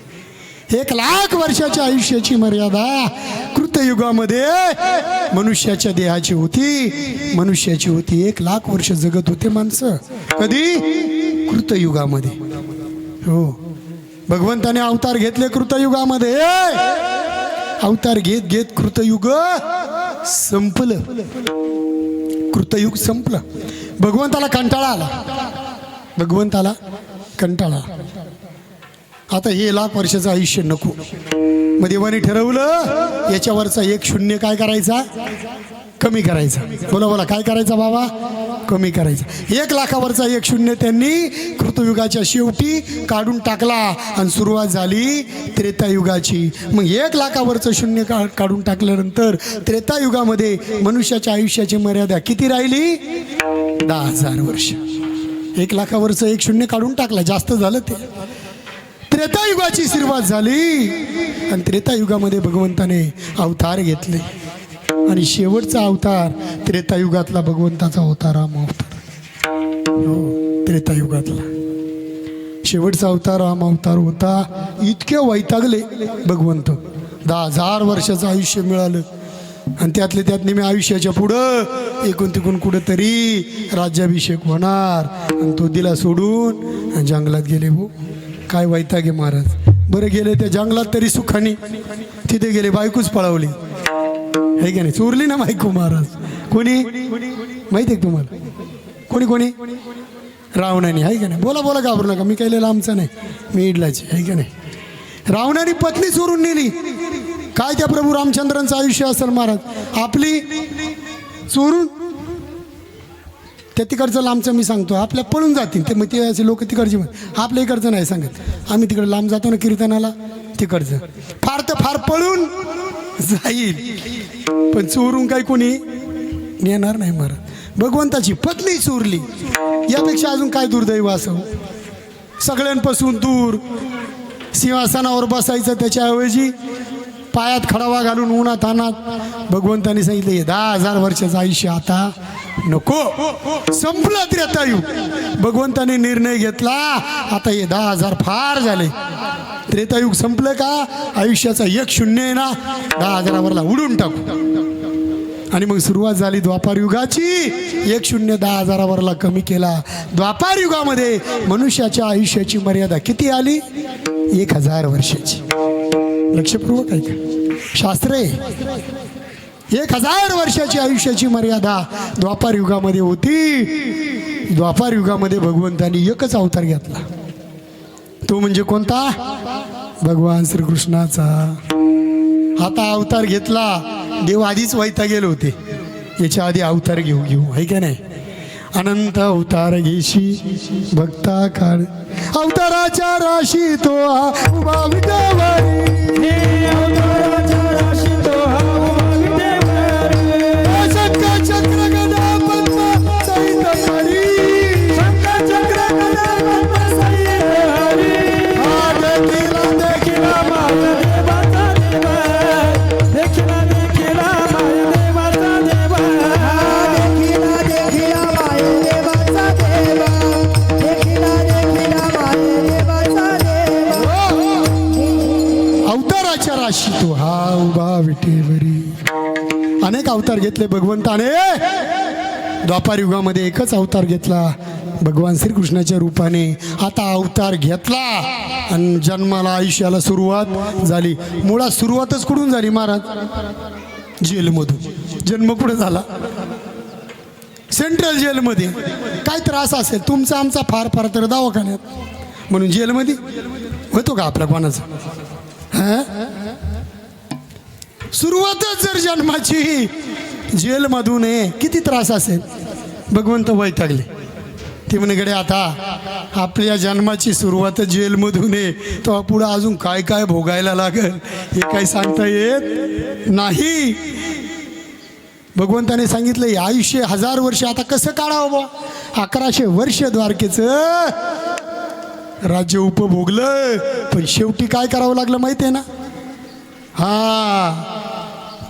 S1: 1,00,000 वर्षाच्या आयुष्याची मर्यादा कृतयुगामध्ये मनुष्याच्या देहाची होती. मनुष्याची होती. 1,00,000 वर्ष जगत होते माणसं. कधी? कृतयुगामध्ये. हो, भगवंताने अवतार घेतले कृतयुगामध्ये. अवतार घेत घेत कृतयुग संपलं. कृतयुग संपलं. भगवंताला कंटाळा आला. भगवंताला कंटाळा. आता हे 1,00,000 वर्षाचं आयुष्य नको. मग देवाने ठरवलं याच्यावरचा 1 शून्य काय करायचा? कमी करायचा. बोला बोला, काय करायचा बाबा? कमी करायचा. 1,00,000वरचा 1 शून्य त्यांनी कृतयुगाच्या शेवटी काढून टाकला आणि सुरुवात झाली त्रेतायुगाची. मग 1,00,000वरचं शून्य काढून टाकल्यानंतर त्रेतायुगामध्ये मनुष्याच्या आयुष्याची मर्यादा किती राहिली? 10,000 वर्ष. 1 लाखावरचं 1 शून्य काढून टाकला, जास्त झालं ते. त्रेतायुगाची सुरुवात झाली आणि त्रेतायुगामध्ये भगवंताने अवतार घेतले आणि शेवटचा अवतार त्रेतायुगातला भगवंताचा होता राम अवतार. हो, त्रेतायुगातला शेवटचा अवतार राम अवतार होता. इतके वैतागले भगवंत. 10,000 वर्षाचं आयुष्य मिळालं आणि त्यातले त्यात नेहमी आयुष्याच्या पुढं एकूण तिकून कुठंतरी राज्याभिषेक होणार आणि तो दिला सोडून जंगलात गेले. हो, काय वैतागे महाराज. बरं गेले त्या जंगलात तरी सुखानी, तिथे गेले बायकोच पळवली, आहे का नाही. चोरली ना बायको महाराज. कोणी माहिती आहे तुम्हाला? कोणी रावणाने, आहे का नाही. बोला बोला, घाबरू नका, मी काही लांबचा नाही, मी इडलाची, आहे का नाही. रावणाने पत्नी चोरून नेली. काय त्या प्रभू रामचंद्रांचं आयुष्य असेल महाराज. आपली चोरून त्या तिकडचं लांबचं मी सांगतो, आपल्या पळून जातील ते. मग ते असे लोक तिकडचे आपल्या इकडचं नाही सांगत. आम्ही तिकडे लांब जातो ना कीर्तनाला, तिकडचं फार तर फार पळून जाईल, पण चोरून काय कोणी नेणार नाही महाराज. भगवंताची पत्नी चोरली, यापेक्षा अजून काय दुर्दैव असावं. सगळ्यांपासून दूर सिंहासनावर बसायचं, त्याच्याऐवजी पायात खडावा घालून उन्हात अनात भगवंताने सांगितलं हे 10,000 वर्षाचं आयुष्य आता नको, संपलं त्रेतायुग. भगवंताने निर्णय घेतला, आता हे 10,000 फार झाले. त्रेतायुग संपलं का आयुष्याचा 1 शून्य आहे ना, 10,000वरला उडून टाकू. आणि मग सुरुवात झाली द्वापार युगाची. 1 शून्य 10,000वरला कमी केला. द्वापार युगामध्ये मनुष्याच्या आयुष्याची मर्यादा किती आली? 1,000 वर्षाची. लक्षपूर्वक आहे का? शास्त्र आहे. 1,000 वर्षाची आयुष्याची मर्यादा द्वापार युगामध्ये होती. द्वापार युगामध्ये भगवंतानी एकच अवतार घेतला, तो म्हणजे कोणता? भगवान श्रीकृष्णाचा. आता अवतार घेतला. देव आधीच वैतागेले होते, याच्या आधी अवतार घेऊ आहे का नाही. अनंत अवतार घेशी भक्ता काळ, अवताराच्या राशी तो उभा विटेवरी. चक्र गदा पद्म सहित हरी, चक्र गदा पद्म सहित हरी. देखिला माझ्या देवाचा देवा, देखिला माझ्या देवाचा देवा,
S3: देखिला माझ्या देवाचा देवा, देखिला माझ्या देवाचा देवा.
S1: अवताराच्या राशी तो हा उभा विटेवरी. अनेक अवतार घेतले भगवंताने. द्वापार युगामध्ये एकच अवतार घेतला भगवान श्रीकृष्णाच्या रूपाने. आता अवतार घेतला आणि जन्माला आयुष्याला सुरुवात झाली. मुळात सुरुवातच कुठून झाली महाराज? जेलमधून. जन्म कुठे झाला? सेंट्रल जेलमध्ये. काय त्रास असेल तुमचा आमचा फार फार तर दवाखान्यात, म्हणून जेलमध्ये होतो का आपल्या कोणाचा? हां, सुरुवातच जर जन्माची जेलमधून आहे, किती त्रास असेल. भगवंत वैतागले. ते म्हणे गडे आता आपल्या जन्माची सुरुवात जेलमधून आहे, तो पुढं अजून काय काय भोगायला लागेल हे काही सांगता येत नाही. भगवंताने सांगितलं आयुष्य 1000 वर्ष आता कसं काढावं बा. 1100 वर्ष द्वारकेचं राज्य उपभोगलं, पण शेवटी काय करावं लागलं माहिती आहे ना? हा,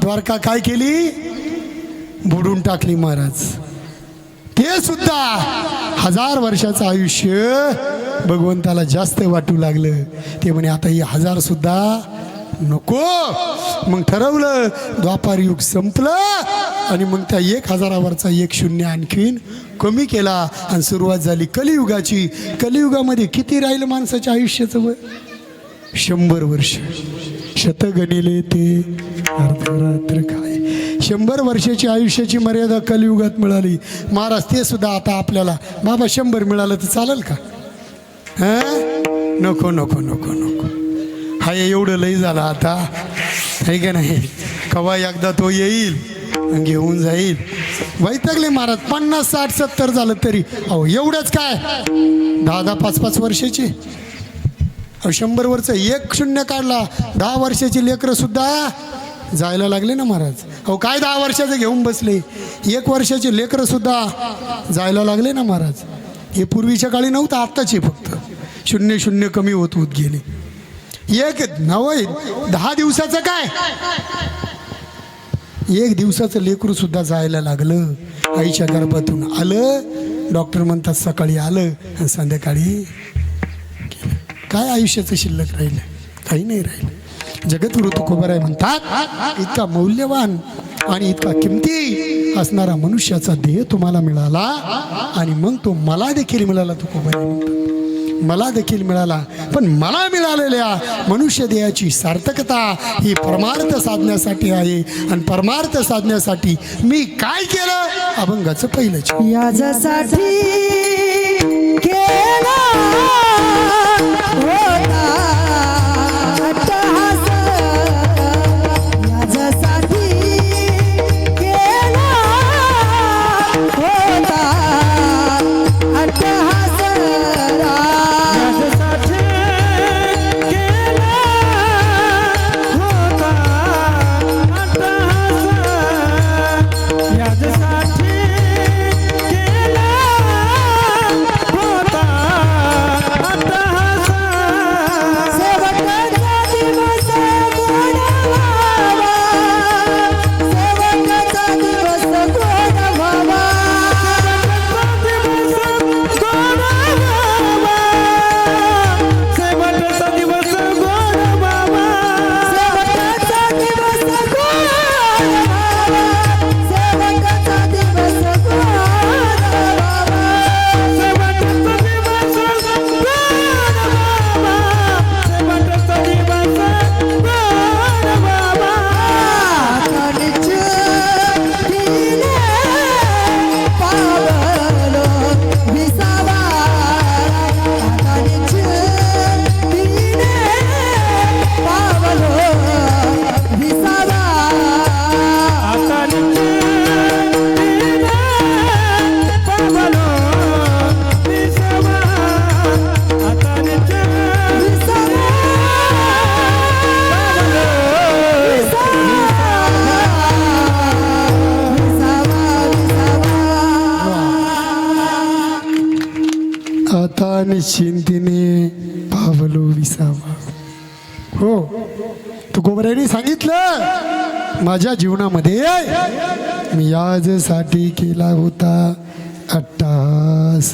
S1: द्वारका काय केली? बुडून टाकली महाराज. ते सुद्धा 1000 वर्षाचं आयुष्य भगवंताला जास्त वाटू लागलं. ते म्हणे आता ही 1000 सुद्धा नको. मग ठरवलं द्वापार युग संपलं आणि मग त्या 1000वरचा 1 शून्य आणखीन कमी केला आणि सुरुवात झाली कलियुगाची. कलियुगामध्ये किती राहिलं माणसाच्या आयुष्याचं वय? 100 वर्ष. शत गणिले ते अर्धरात्र काय. 100 वर्षाची आयुष्याची मर्यादा कलियुगात मिळाली महाराज. ते सुद्धा आता आपल्याला बाबा 100 मिळालं तर चालेल का? नको नको नको नको. हा एवढं लई झालं आता, आहे का नाही? कवा एकदा तो येईल आणि घेऊन जाईल. वैतागले महाराज. 50, 60, 70 झालं तरी अहो एवढंच काय 10-10, 5-5 वर्षाची. 100 वरचं 1 शून्य काढला. 10 वर्षाची लेकरं सुद्धा जायला लागले ना महाराज. अहो काय 10 वर्षाचे घेऊन बसले. 1 वर्षाची लेकरं सुद्धा जायला लागले ना महाराज. हे पूर्वीच्या काळी नव्हतं, आत्ताचे फक्त 0-0 कमी होत होत गेले. एक नवं 10 दिवसाचं काय, 1 दिवसाचं लेकरू सुद्धा जायला लागलं. आईच्या गर्भातून आलं, डॉक्टर म्हणतात सकाळी आलं आणि संध्याकाळी गेलं. काय आयुष्याचं शिल्लक राहिलं? काही नाही राहिलं. जगद्गुरु तुकोबाराय म्हणतात, इतका मौल्यवान आणि इतका किमती असणारा मनुष्याचा देह तुम्हाला मिळाला आणि मग तो मला देखील मिळाला. तुकोबाराय म्हणतात, मला देखील मिळाला, पण मला मिळालेल्या मनुष्य देहाची सार्थकता ही परमार्थ साधण्यासाठी आहे. आणि परमार्थ साधण्यासाठी मी काय केलं? अभंगाचं पहिलंच.
S3: याच्यासाठी केला होता अट्टहास, याच्यासाठी केला होता अट्टहास.
S2: याच्यासाठी केला होता अट्टहास, याच्यासाठी केला होता अट्टहास.
S3: शेवटचा दिवस गोड व्हावा, शेवटचा दिवस गोड व्हावा,
S2: शेवटचा दिवस गोड व्हावा,
S3: शेवटचा दिवस गोड व्हावा, शेवटचा दिवस गोड व्हावा,
S2: शेवटचा दिवस गोड व्हावा, शेवटचा दिवस गोड व्हावा.
S3: आताच तिने पावलो विसावा, आताच तिने पावलो विसावा,
S2: आता निश्चितीने पावलो विसावा, आता निश्चितीने
S3: विसावा,
S1: आता निश्चिंतीने पावलो विसावा. हो, तुकोबारायांनी सांगितलं, माझ्या जीवनामध्ये मी याजसाठी केला होता अट्टास.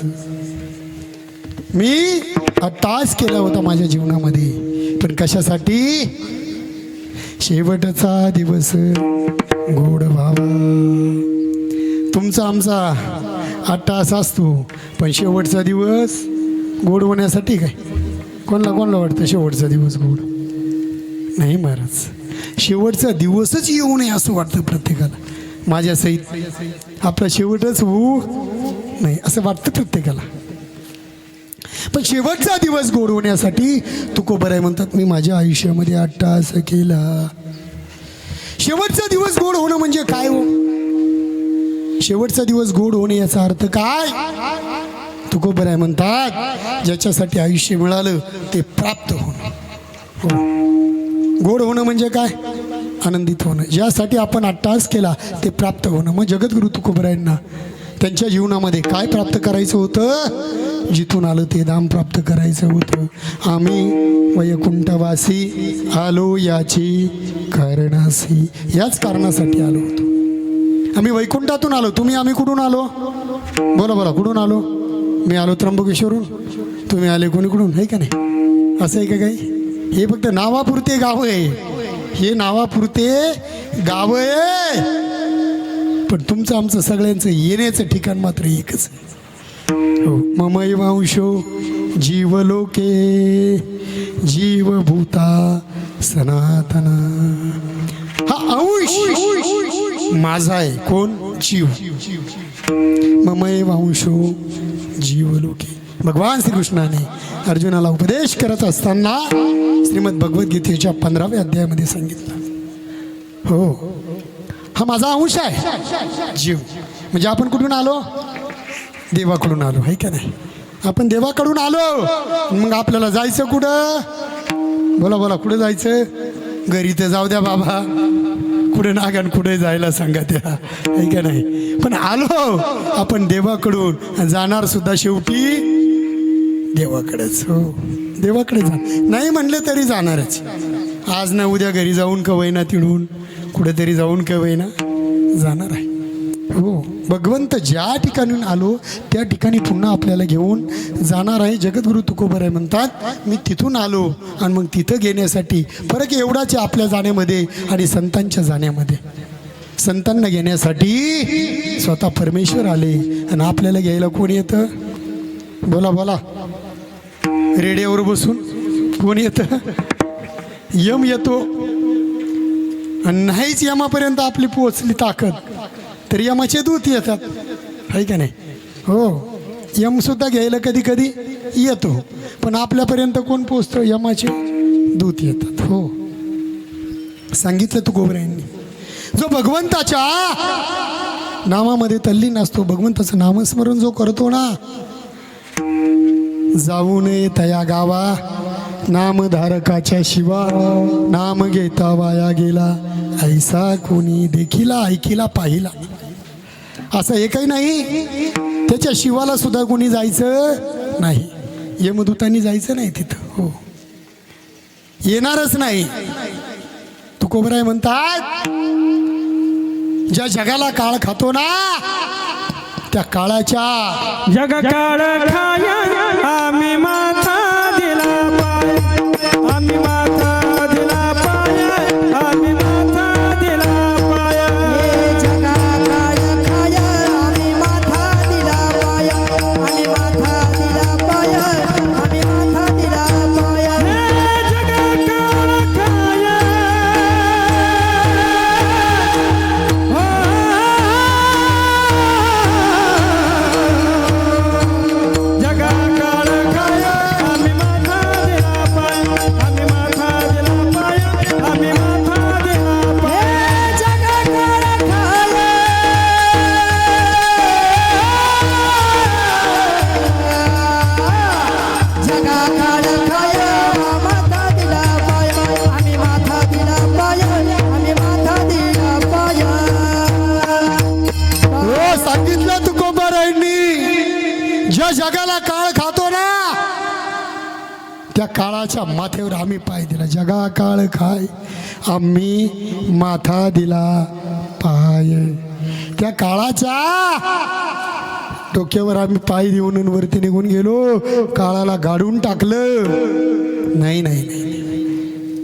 S1: मी अट्टास केला होता माझ्या जीवनामध्ये, पण कशासाठी? शेवटचा दिवस गोड व्हावा. तुमचा आमचा अट्टास असतो, पण शेवटचा दिवस गोड होण्यासाठी काय? कोणाला वाटतं शेवटचा दिवस गोड? नाही महाराज, शेवटचा दिवसच येऊ नये असं वाटतं प्रत्येकाला. माझ्या सहित आपला शेवटच होऊ नाही असं वाटतं प्रत्येकाला. पण शेवटचा दिवस गोड होण्यासाठी तुकोबाराय म्हणतात, मी माझ्या आयुष्यामध्ये अट्टास केला. शेवटचा दिवस गोड होणं म्हणजे काय हो? शेवटचा दिवस गोड होणे याचा अर्थ काय? तुकोबाराय म्हणतात, ज्याच्यासाठी आयुष्य मिळालं ते प्राप्त होणं. हो, गोड होणं म्हणजे काय? आनंदित होणं. ज्यासाठी आपण अट्टास केला ते प्राप्त होणं. मग जगद्गुरु तुकोबारायांना त्यांच्या जीवनामध्ये काय प्राप्त करायचं होतं? जिथून आलं ते धाम प्राप्त करायचं होतं. आम्ही वैकुंठवासी आलो याची कारणासी, याच कारणासाठी आलो होतो. आम्ही वैकुंठातून आलो. आम्ही कुठून आलो? बोला कुठून आलो? मी आलो त्र्यंबकेश्वरून, तुम्ही आले कोणीकडून? आहे का नाही? असं आहे का काही? हे फक्त नावापुरते गाव आहे, हे नावापुरते गाव आहे, पण तुमचं आमचं सगळ्यांचं येण्याचं ठिकाण मात्र एकच आहे. हो, ममैवांशो जीवलोके जीवभूता सनातना. हा अंश माझा आहे. कोण? जीव. ममैवांशो जीवलोके. भगवान श्रीकृष्णाने अर्जुनाला उपदेश करत असताना श्रीमद भगवद्गीतेच्या 15व्या अध्यायामध्ये सांगितलं, हो हा माझा अंश आहे जीव. म्हणजे आपण कुठून आलो? देवाकडून आलो, आहे का नाही? आपण देवाकडून आलो, मग आपल्याला जायचं कुठं? बोला कुठं जायचं? घरी तर जाऊ द्या बाबा, कुठं कुठे नागान कुठे जायला सांगा त्या आहे का नाही. पण आलो आपण देवाकडून, जाणार सुद्धा शेवटी देवाकडेच. हो देवाकडे जा, नाही म्हणले तरी जाणारच. आज ना उद्या घरी जाऊन कवयना, तिडून कुठेतरी जाऊन कवयना जाणार आहे. हो भगवंत ज्या ठिकाणून आलो त्या ठिकाणी पुन्हा आपल्याला घेऊन जाणार आहे. जगद्गुरु तुकोबराय म्हणतात मी तिथून आलो आणि मग तिथं घेण्यासाठी फरक एवढाच आहे आपल्या जाण्यामध्ये आणि संतांच्या जाण्यामध्ये. संतांना घेण्यासाठी स्वतः परमेश्वर आले आणि आपल्याला घ्यायला कोण येतं? बोला बोला, रेडिओवर बसून कोण येतं? यम येतो. आणि नाहीच यमापर्यंत आपली पोचली ताकद तर यमाचे दूत येतात आहे का नाही. हो यमसुद्धा घ्यायला कधी कधी येतो, पण आपल्यापर्यंत कोण पोचतो? यमाचे दूत येतात. हो सांगितलं तुकोबरायांनी. जो भगवंताच्या नामामध्ये तल्लीन असतो, भगवंताचं नामस्मरण जो करतो ना, जाऊ नये तया गावा नामधारकाच्या शिवा, नाम घेता वाया गेला ऐसा कोणी देखिला ऐकिला पाहिला. असं एकही नाही, त्याच्या शिवाला सुद्धा कोणी जायचं नाही. यमदूतांनी जायचं नाही तिथं. हो येणारच नाही. तुकोबराय म्हणतात ज्या जगाला काळ खातो ना त्या काळाच्या
S2: जग काळ खाय आम्ही माथा दिला पाय, आम्ही माथा दिला पाय, आम्ही माथा दिला पाय.
S3: हे जगा काळ खाय आम्ही माथा दिला पाय, आम्ही माथा दिला पाय, आम्ही माथा दिला पाय.
S2: हे जग काळ खाय जगा काळ खाय आम्ही माथा दिला पाय, आम्ही माथा दिला पाय, आम्ही माथा दिला पाय.
S3: हे जगा काळ खाय जगा काळ खाय माथा दिला पाय, आम्ही माथा दिला पाय, आम्ही माथा दिला पाय.
S1: हो सांगितलं तुकोबरायांनी ज्या जगाला काळ खातो ना त्या काळाच्या माथेवर आम्ही पाय दिला. जगा काळ खाय आम्ही माथा दिला पाय. त्या काळाच्या डोक्यावर आम्ही पाय देऊन आणि वरती निघून गेलो, काळाला गाडून टाकलं. नाही नाही नाही.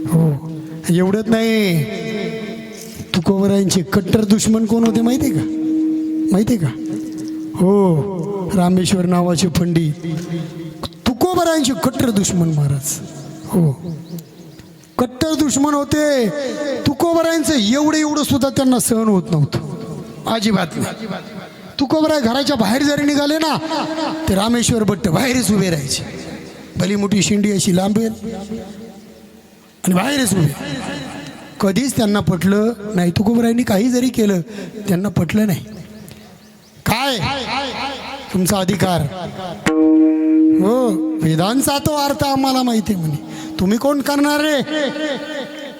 S1: हो एवढंच नाही, तुकोबरायांचे कट्टर दुश्मन कोण होते माहिती आहे का? माहिती आहे का? हो रामेश्वर नावाचे पंडित तुकोबरायांचे कट्टर दुश्मन महाराज. हो कट्टर दुश्मन होते. तुकोबरायांचं एवढं सुद्धा त्यांना सहन होत नव्हतं, अजिबात नाही. तुकोबराय घराच्या बाहेर जरी निघाले ना ते रामेश्वर भट्ट बाहेरच उभे राहायचे. भली मोठी शिंडी अशी लांबेल आणि बाहेरच उभे. कधीच त्यांना पटलं नाही. तुकोबरायांनी काही जरी केलं त्यांना पटलं नाही. काय तुमचा अधिकार? हो वेदांचा तो अर्थ आम्हाला माहिती आहे म्हणे. तुम्ही कोण करणार रे?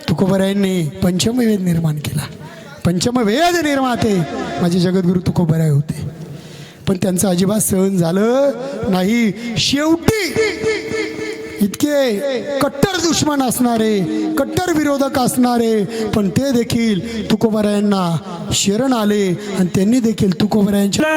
S1: तुकोबरायांनी पंचमवेद निर्माण केला. पंचमवेद निर्माते माझे जगद्गुरु तुकोबराय होते, पण त्यांचं अजिबात सहन झालं नाही. शेवटी इतके कट्टर दुश्मन असणारे, कट्टर विरोधक असणारे, पण ते देखील तुकोबरायांना शरण आले आणि त्यांनी देखील तुकोबरायांच्या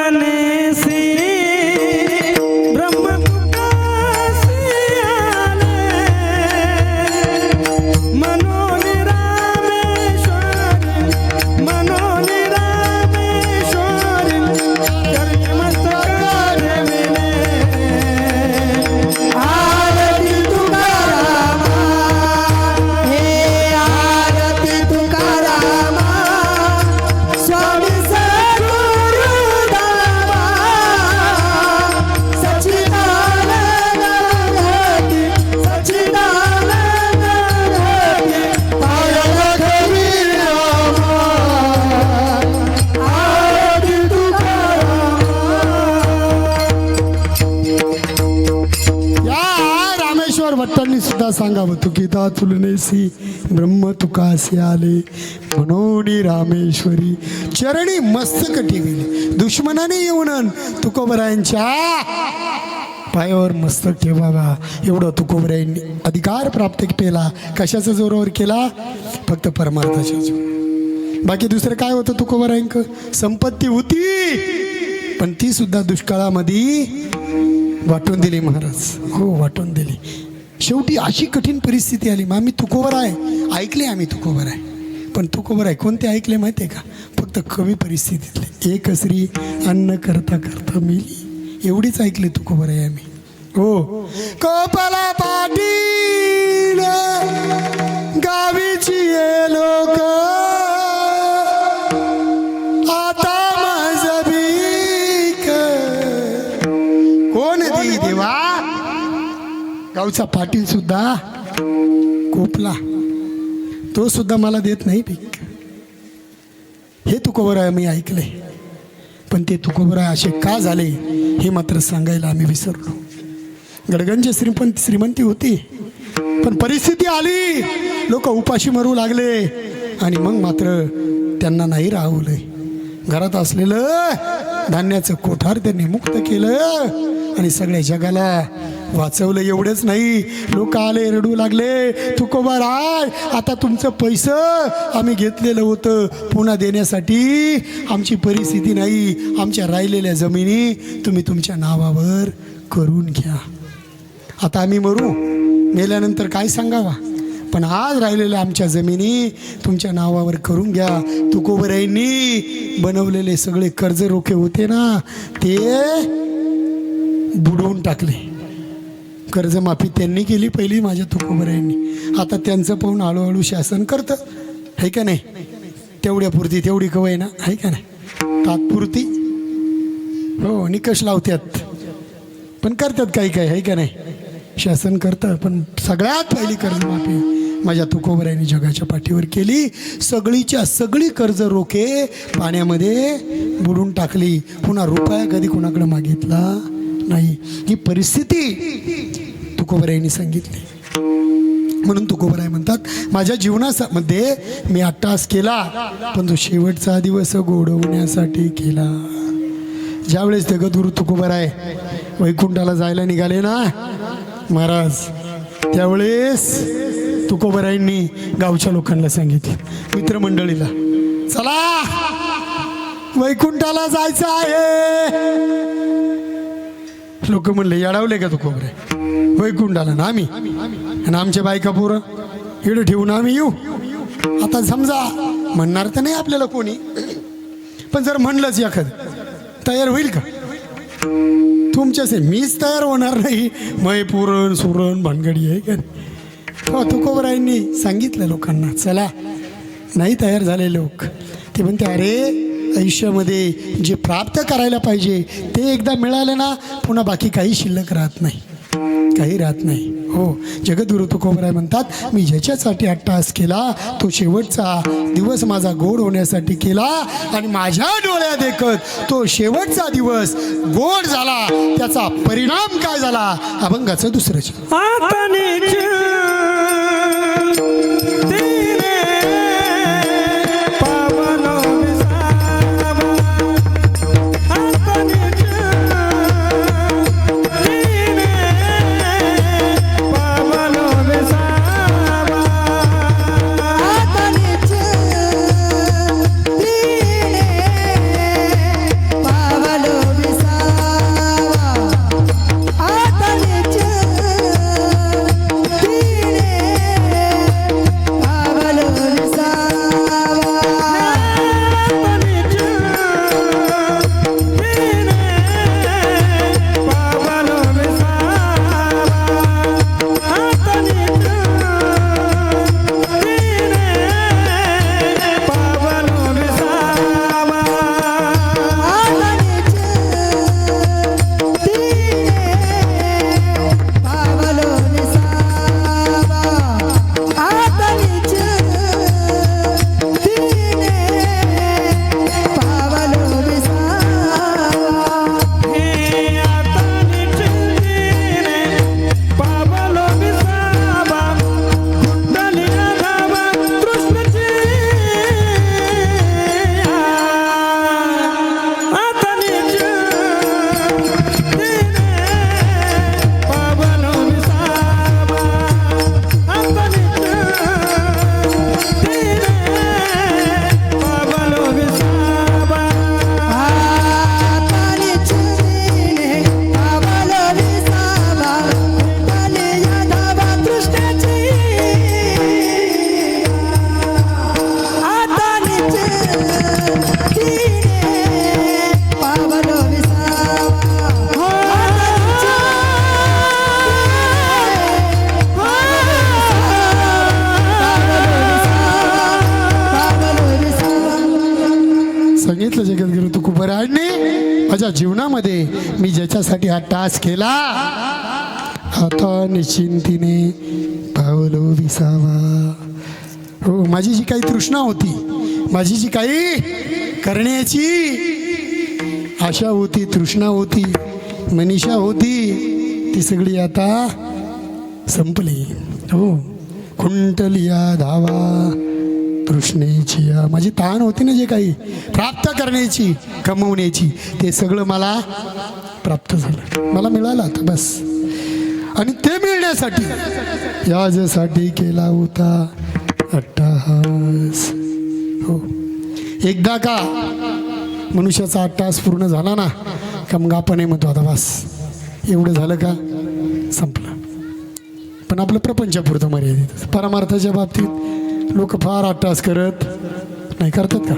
S1: एकदा सांगावं तुकिता तुलनेसी ब्रह्म तुकासे आले म्हणून रामेश्वरी चरणी मस्तक ठेविले दुश्मनाने येऊन तुकोबरायांच्या पायावर मस्तक ठेवावा एवढं तुकोबरायांनी अधिकार प्राप्त केला. कशाच्या जोरावर केला? फक्त परमार्थाच्या जोरावर. बाकी दुसरं काय होतं तुकोबरायांक? संपत्ती होती पण ती सुद्धा दुष्काळामध्ये वाटून दिली महाराज. हो वाटून दिली. शेवटी अशी कठीण परिस्थिती आली. मग आम्ही तुकोबर आहे ऐकले, आम्ही तुकोबर आहे पण तुकोबर आहे कोणते ऐकले माहिती आहे का? फक्त कमी परिस्थितीतले. एक श्री अन्न करता करता मिली एवढीच ऐकले तुकोबर आहे आम्ही. हो कोपला पाटील गावीची ये लोक आता माझं भीक कोण देई देवा. गावचा पाटील सुद्धा कोपला तो सुद्धा मला देत नाही भीक. हे तुकोबर आहे मी ऐकले पण ते तुकोबर आहे असे का झाले हे मात्र सांगायला आम्ही विसरलो. गडगंज श्रीमंती होती पण परिस्थिती आली लोक उपाशी मरू लागले आणि मग मात्र त्यांना नाही राहवलंय. घरात असलेलं धान्याचं कोठार त्यांनी मुक्त केलं आणि सगळ्या जगाला वाचवलं. एवढंच नाही लोक आले रडू लागले तुकोबा राय आता तुमचं पैसं आम्ही घेतलेलं होतं पुन्हा देण्यासाठी आमची परिस्थिती नाही. आमच्या राहिलेल्या जमिनी तुम्ही तुमच्या नावावर करून घ्या. आता आम्ही मरू मेल्यानंतर काय सांगावा पण आज राहिलेल्या आमच्या जमिनी तुमच्या नावावर करून घ्या. तुकोबरायांनी बनवलेले सगळे कर्ज रोखे होते ना ते बुडवून टाकले. कर्जमाफी त्यांनी केली पहिली माझ्या तुकोबरायांनी. आता त्यांचं पाहून हळूहळू शासन करतं आहे का नाही. तेवढ्यापुरती तेवढी कवय ना आहे का नाही तात्पुरती. हो निकष लावतात पण करतात काही काही आहे का नाही. शासन करतं पण सगळ्यात पहिली कर्जमाफी माझ्या तुकोबरायांनी जगाच्या पाठीवर केली. सगळीच्या सगळी कर्ज रोखे पाण्यामध्ये बुडून टाकली. पुन्हा रुपया कधी कोणाकडे मागितला नाही. ही परिस्थिती तुकोबरायांनी सांगितली. म्हणून तुकोबराय म्हणतात माझ्या जीवनामध्ये मी अट्टास केला पण तो शेवटचा दिवस गोडवण्यासाठी केला. ज्यावेळेस जगद्गुरु तुकोबराय वैकुंठाला जायला निघाले ना महाराज त्यावेळेस तुकोबरायांनी गावच्या लोकांना सांगितले मित्रमंडळीला चला वैकुंठाला जायचं आहे. लोक म्हणले येडावले का तुकोबराय वैकुंठाला ना आम्ही आणि आमच्या बायका पोरं इकडे ठेवून आम्ही येऊ. आता समजा म्हणणार तर नाही आपल्याला कोणी पण जर म्हणलंच एखादं तयार होईल का तुमच्याच? मीच तयार होणार नाही. मय पुरण सुरण भानगडी आहे का. तुकोबरायांनी सांगितलं लोकांना चला. नाही तयार झाले लोक. ते म्हणते अरे आयुष्यामध्ये जे प्राप्त करायला पाहिजे ते एकदा मिळालं ना पुन्हा बाकी काही शिल्लक राहत नाही काही राहत नाही. हो जगद्गुरु तुकोबराय म्हणतात मी ज्याच्यासाठी अट्टाहास केला तो शेवटचा दिवस माझा गोड होण्यासाठी केला आणि माझ्या डोळ्यात देखत तो शेवटचा दिवस गोड झाला. त्याचा परिणाम काय झाला अभंगाचं दुसरंच. माझ्या जीवनामध्ये मी ज्याच्यासाठी हा टास्क केला आता निश्चिंतीने पावलो विसावा. हो, माझी जी काही तृष्णा होती, माझी जी काही करण्याची आशा होती, तृष्णा होती, मनीषा होती, ती सगळी आता संपली. हो, खुंटलिया धावा तृष्णेची. माझी ताण होती ना जे काही प्राप्त करण्याची, कमवण्याची, ते सगळं मला प्राप्त झालं, मला मिळालं आता बस. आणि ते मिळण्यासाठी यासाठी केला होता अट्टहास. हो, एकदा का मनुष्याचा अट्टहास पूर्ण झाला ना का मग आपण म्हणतो आता बस एवढं झालं का संपलं. पण आपलं प्रपंचापुरतं मर्यादित. परमार्थाच्या बाबतीत लोक फार अट्टहास करत नाही, करतात का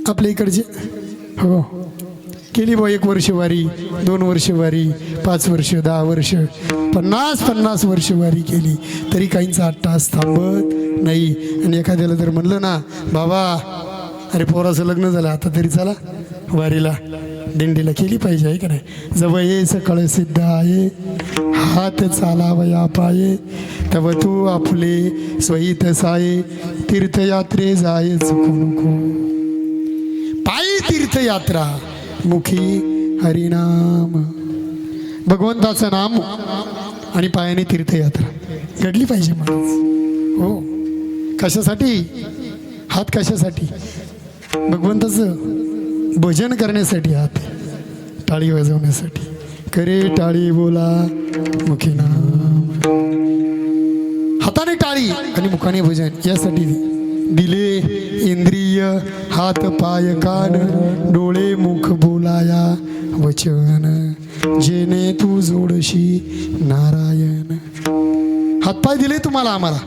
S1: आपल्या इकडचे? हो, केली बा 1 वर्ष वारी, 2 वर्ष वारी, 5 वर्ष, 10 वर्ष, 50 वर्ष वारी केली तरी काहींचा अट्टहास थांबत नाही. आणि एखाद्याला जर म्हणलं ना बाबा अरे पोराचं लग्न झालं आता तरी चला वारीला, दिंडीला, केली पाहिजे आहे का नाही. जवळ ये सकळ सिद्ध आहे हात चालावया पाये तव तू आपले स्वहित साये तीर्थयात्रे जाये चुकू नको. पायी तीर्थयात्रा मुखी हरिनाम, भगवंताचं नाम आणि पायाने तीर्थयात्रा घडली पाहिजे माणूस. हो, कशासाठी हात, कशासाठी भगवंताचं भजन करण्यासाठी हात, टाळी वाजवण्यासाठी. करे टाळी बोला मुखी नाम, हाताने टाळी आणि मुखाने भजन यासाठी दिले इंद्रिय हात पाय कान डोळे मुख बोलाया वचन जेने तू जोडशी नारायण. हातपाय दिले तुम्हाला आम्हाला,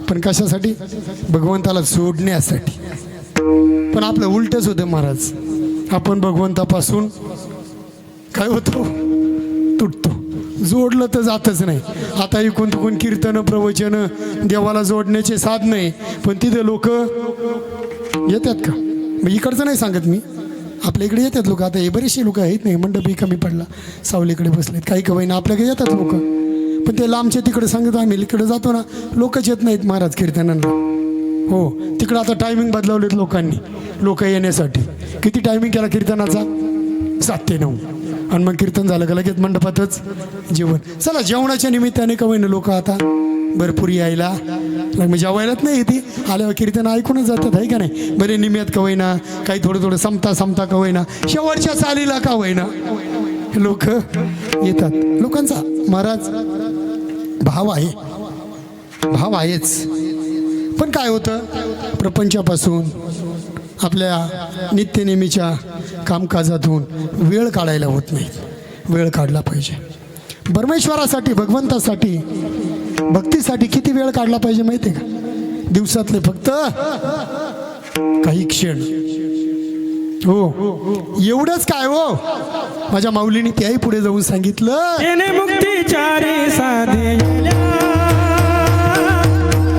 S1: पण कशासाठी? भगवंताला जोडण्यासाठी. पण आपलं उलटच होतं महाराज, आपण भगवंतापासून काय होतो तुटतो. जोडलं तर जातच नाही. आता इकून तिकून कीर्तन प्रवचन देवाला जोडण्याचे साधन आहे, पण तिथे लोक येतात का? मग इकडचं नाही सांगत मी, आपल्या इकडे येतात लोक. आता हे बरेचसे लोक आहेत नाही, मंडपही कमी पडला, सावलीकडे बसलेत, काही कवयना आपल्याकडे येतात लोक. पण ते लांबचे तिकडे सांगत आम्ही इकडे जातो ना, लोकच येत नाहीत महाराज कीर्तनांना. हो, तिकडं आता टायमिंग बदलवलेत लोकांनी लोक येण्यासाठी. किती टायमिंग केला कीर्तनाचा? 7 ते 9. आणि मग कीर्तन झालं का लगेच मंडपातच जेवण. चला जेवणाच्या निमित्ताने का होईना लोक आता भरपूर यायला मग जेवायलाच नाही येते, आल्यावर कीर्तन ऐकूनच जातात आहे का नाही. बरे निम्यात का होईना, काही थोडं समता का होईना, शेवटच्या चालीला का होईना लोक येतात. लोकांचा महाराज भाव आहे, भाव आहेच. पण काय होतं, प्रपंचापासून आपल्या नित्यनेमीच्या कामकाजातून वेळ काढायला होत नाही. वेळ काढला पाहिजे परमेश्वरासाठी, भगवंतासाठी, भक्तीसाठी. किती वेळ काढला पाहिजे माहिती आहे का? दिवसातले फक्त काही क्षण. हो, एवढंच काय हो, माझ्या माऊलीने त्याही पुढे जाऊन सांगितलं,
S2: तेने मुक्तीचारी साधेल्या,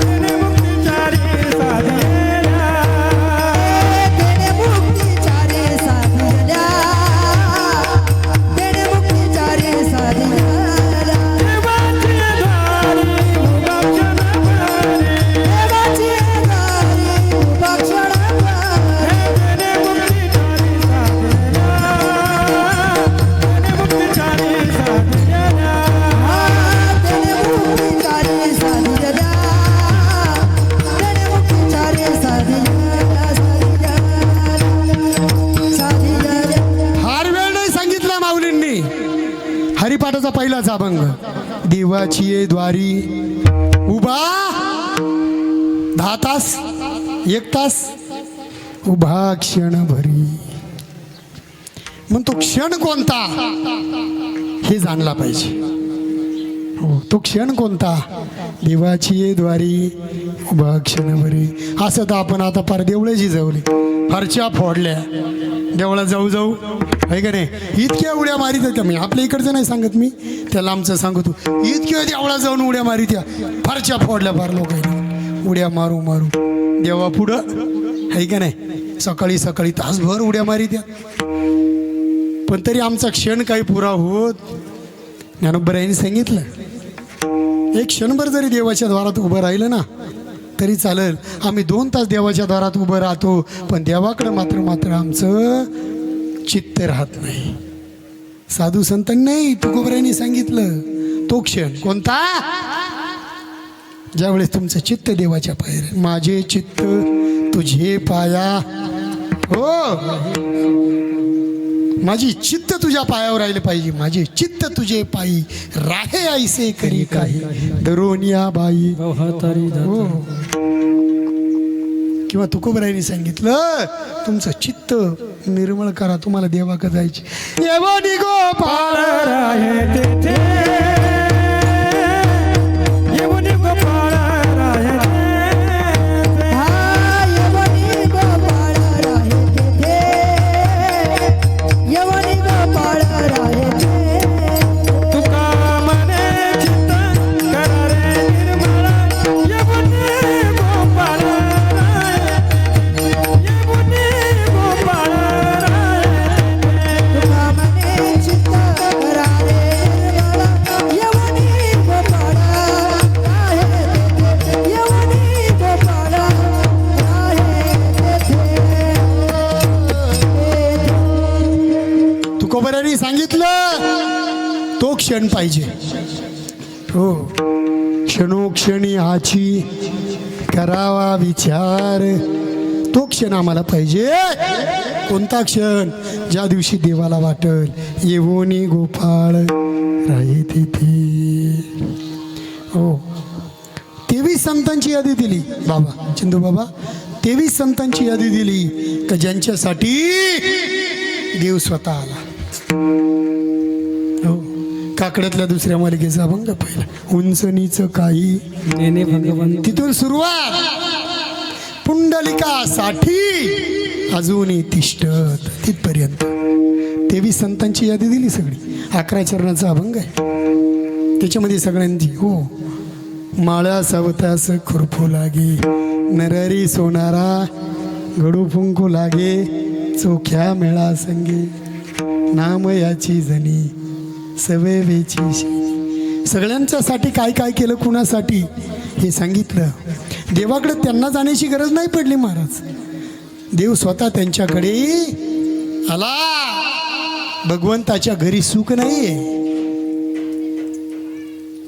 S2: तेने मुक्तीचारी साधेल्या,
S3: तेने मुक्तीचारी साधल्या, तेने मुक्तीचारी साधल्या.
S2: देवाची दारी उभा क्षणभरी,
S3: देवाची दारी उभा क्षणभरी.
S2: तेने मुक्तीचारी साधेल्या, तेने मुक्तीचारी साधेल्या.
S3: तेने मुक्तीचारी साधल्या, तेने मुक्तीचारी साधल्या.
S1: फार वेळ नाही सांगितला माऊलींनी. हरिपाठाचा पहिलाच अभंग, देवाची ये द्वारी उभा 10 तास 1 तास उभा क्षणभरी. मग तो क्षण कोणता हे जाणला पाहिजे. हो, तो क्षण कोणता? देवाची ये द्वारी उभा क्षणभरी. असं तर आपण आता पार देवळे जिजवले, फारच्या फोडल्या, देवळात जाऊ जाऊ आहे का नाही. इतक्या उड्या मारित का? मी आपल्या इकडचं नाही सांगत, मी त्याला आमचं सांगतो. इतक्या देवळात जाऊन उड्या मारित्या, फारच्या फोडल्या फार लोकांनी. उड्या मारू मारू देवा पुढं आहे का नाही. सकाळी सकाळी तासभर उड्या मारी द्या, पण तरी आमचा क्षण काही पुरा होत. ज्ञानोबरायांनी सांगितलं, एक क्षणभर जरी देवाच्या दारात उभं राहिलं ना तरी चालेल. आम्ही 2 तास देवाच्या दारात उभं राहतो, पण देवाकडं मात्र आमचं चित्त राहत नाही. साधू संतांनी तुकोबरायांनी सांगितलं, तो क्षण कोणता, ज्यावेळेस तुमचं चित्त देवाच्या पायावर, माझे चित्त तुझे पाया, हो माझी चित्त तुझ्या पायावर राहिले पाहिजे, माझे चित्त तुझे पायी राहे ऐसे करी काही दरोनिया बाई. हो. किंवा तुकोबरायांनी सांगितलं, तुमचं चित्त निर्मळ करा, तुम्हाला देवाकडे जायची. येवनी गोपाळ
S2: राहे तेथे, येऊन गोपाळ राहे तेथे.
S3: यवनी गोपाळ राहे तेथे, यवनी गोपाळ राहे तेथे.
S2: तुका मने चित्त करा रे निर्मळ, येऊन गोपाळ राहे तेथे, येऊन गोपाळ राहे तेथे.
S3: तुका मने चित्त करा रे निर्मळ, यवनी गोपाळ राहे तेथे, यवनी गोपाळ राहे तेथे.
S1: तुकोबरायांनी सांगितलं, तो क्षण पाहिजे. हो, क्षणोक्षणी आची करावा विचार, तो क्षण आम्हाला पाहिजे. कोणता क्षण, ज्या दिवशी देवाला वाटल येवोनी गोपाळ राहे तिथे. हो, 23 संतांची यादी दिली बाबा चंदू बाबा, 23 संतांची यादी दिली का ज्यांच्यासाठी देव स्वतः आला. हो, काकड्यातल्या दुसऱ्या मालिकेचा अभंग पहिला, उंच नीच काही
S2: नेने भगवंत
S1: तिथून सुरुवात, पुंडलिकासाठी अजूनही तिष्ठत तिथपर्यंत 23 संतांची यादी दिली सगळी. 11 चरणाचा अभंग आहे, त्याच्यामध्ये सगळ्यांची. हो, माळा सावतास खुरपू लागे, नररी सोनारा घडू फुंकू लागे, चोख्या मेळा संगे नाम याची जणी सवेवेची शेणी. सगळ्यांच्यासाठी काय काय केलं, कुणासाठी हे सांगितलं. देवाकडे त्यांना जाण्याची गरज नाही पडली महाराज, देव स्वतः त्यांच्याकडे आला. भगवंताच्या घरी सुख नाहीये,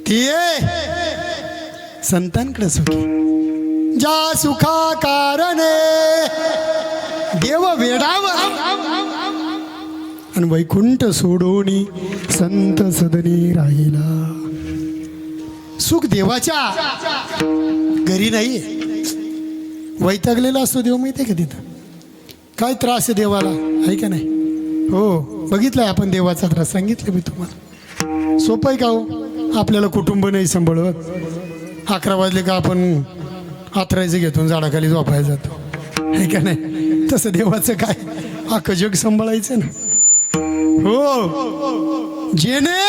S1: ते संतांकडे सुखी. ज्या सुखा कारणे देव वेडावं आणि वैकुंठ सोडोनी संत सदनी राहिला. सुख देवाच्या घरी नाहीये. वैतागलेला असतो देव, माहिती आहे का तिथं काय त्रास आहे देवाला, आहे का नाही. हो, बघितलंय आपण देवाचा त्रास, सांगितलं मी तुम्हाला. सोपं आहे का हो, आपल्याला कुटुंब नाही सांभाळत, 11 वाजले का आपण आथरायचं घेतो, झाडाखाली झोपायला जातो, आहे का नाही. तसं देवाचं काय, अख्खं जग सांभाळायचं ना. हो, जेने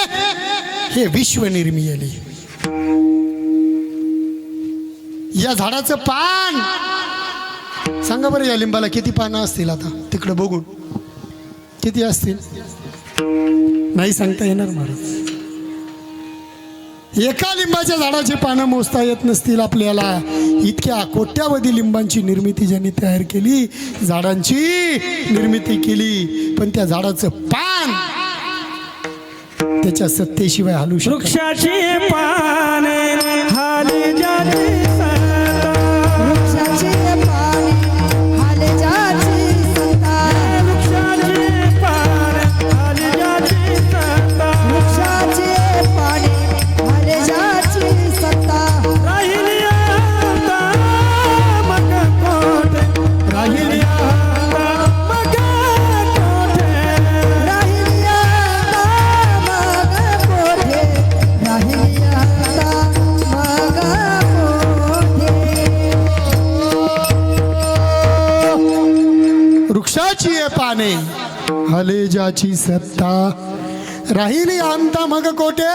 S1: हे विश्व निर्मिली. या झाडाचं पान सांगा बरं, या लिंबाला किती पानं असतील आता तिकडं बघून, किती असतील नाही सांगता येणार महाराज. एका लिंबाच्या झाडाची पानं मोजता येत नसतील आपल्याला, इतक्या कोट्यावधी लिंबांची निर्मिती ज्यांनी तयार केली, झाडांची निर्मिती केली, पण त्या झाडाचं पान त्याच्या सत्तेशिवाय हलू शकत.
S2: वृक्षाची पाने हाली जाती सता,
S3: वृक्षाची पाने हाले जाची सत्ता,
S2: वृक्षाची पाने हाली जाती सता,
S3: वृक्षाची पाने हाले जाची सत्ता.
S2: राहिली आता मग कोठे, राहिली आता मग कोठे,
S3: राहिली आता मग कोठे, राहिली आता मग कोठे.
S1: वृक्षाची पाने हले ज्याची सत्ता, राहिली अंता मग कोठे.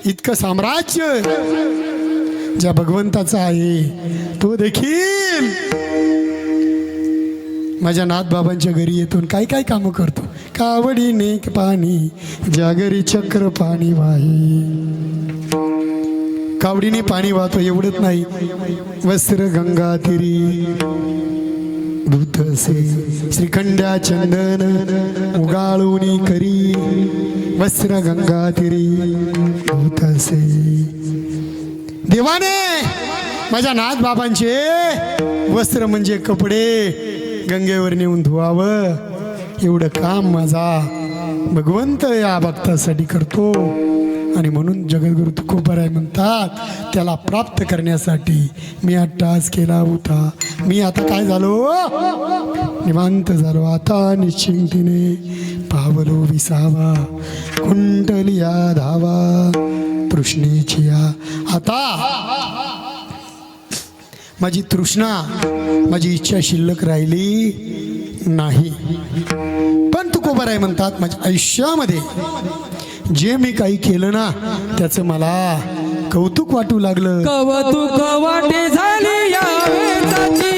S1: इतकं साम्राज्य ज्या भगवंताचं आहे, तो देखील माझ्या नाथबाबांच्या घरी येतो आणि काय काय कामं करतो. कावडीने पाणी ज्या घरी चक्र पाणी वाहे, कावडीने पाणी वाहतो एवढंच नाही, वस्त्र गंगा तिरी दूध असे श्रीखंड्या चंदन उगाळूनी करी, वस्त्र गंगा तिरी दूध असे. देवाने माझ्या नाथ बाबांचे वस्त्र म्हणजे कपडे गंगेवर नेऊन धुवावं, एवढं काम माझा भगवंत या भक्तासाठी करतो. आणि म्हणून जगद्गुरु तुकोबाराय म्हणतात, त्याला प्राप्त करण्यासाठी मी अट्टास केला होता. मी आता काय झालो, निवांत झालो. आता निश्चिंतीने पावलो विसावा, कुंटलिया धावा तृष्णेची. आता माझी तृष्णा, माझी इच्छा शिल्लक राहिली नाही. पण तुकोबाराय म्हणतात, माझ्या आयुष्यामध्ये जे मी काही केलं ना त्याचं मला कौतुक वाटू लागलं.
S2: कौतुक वाटे झाली या वेचाची,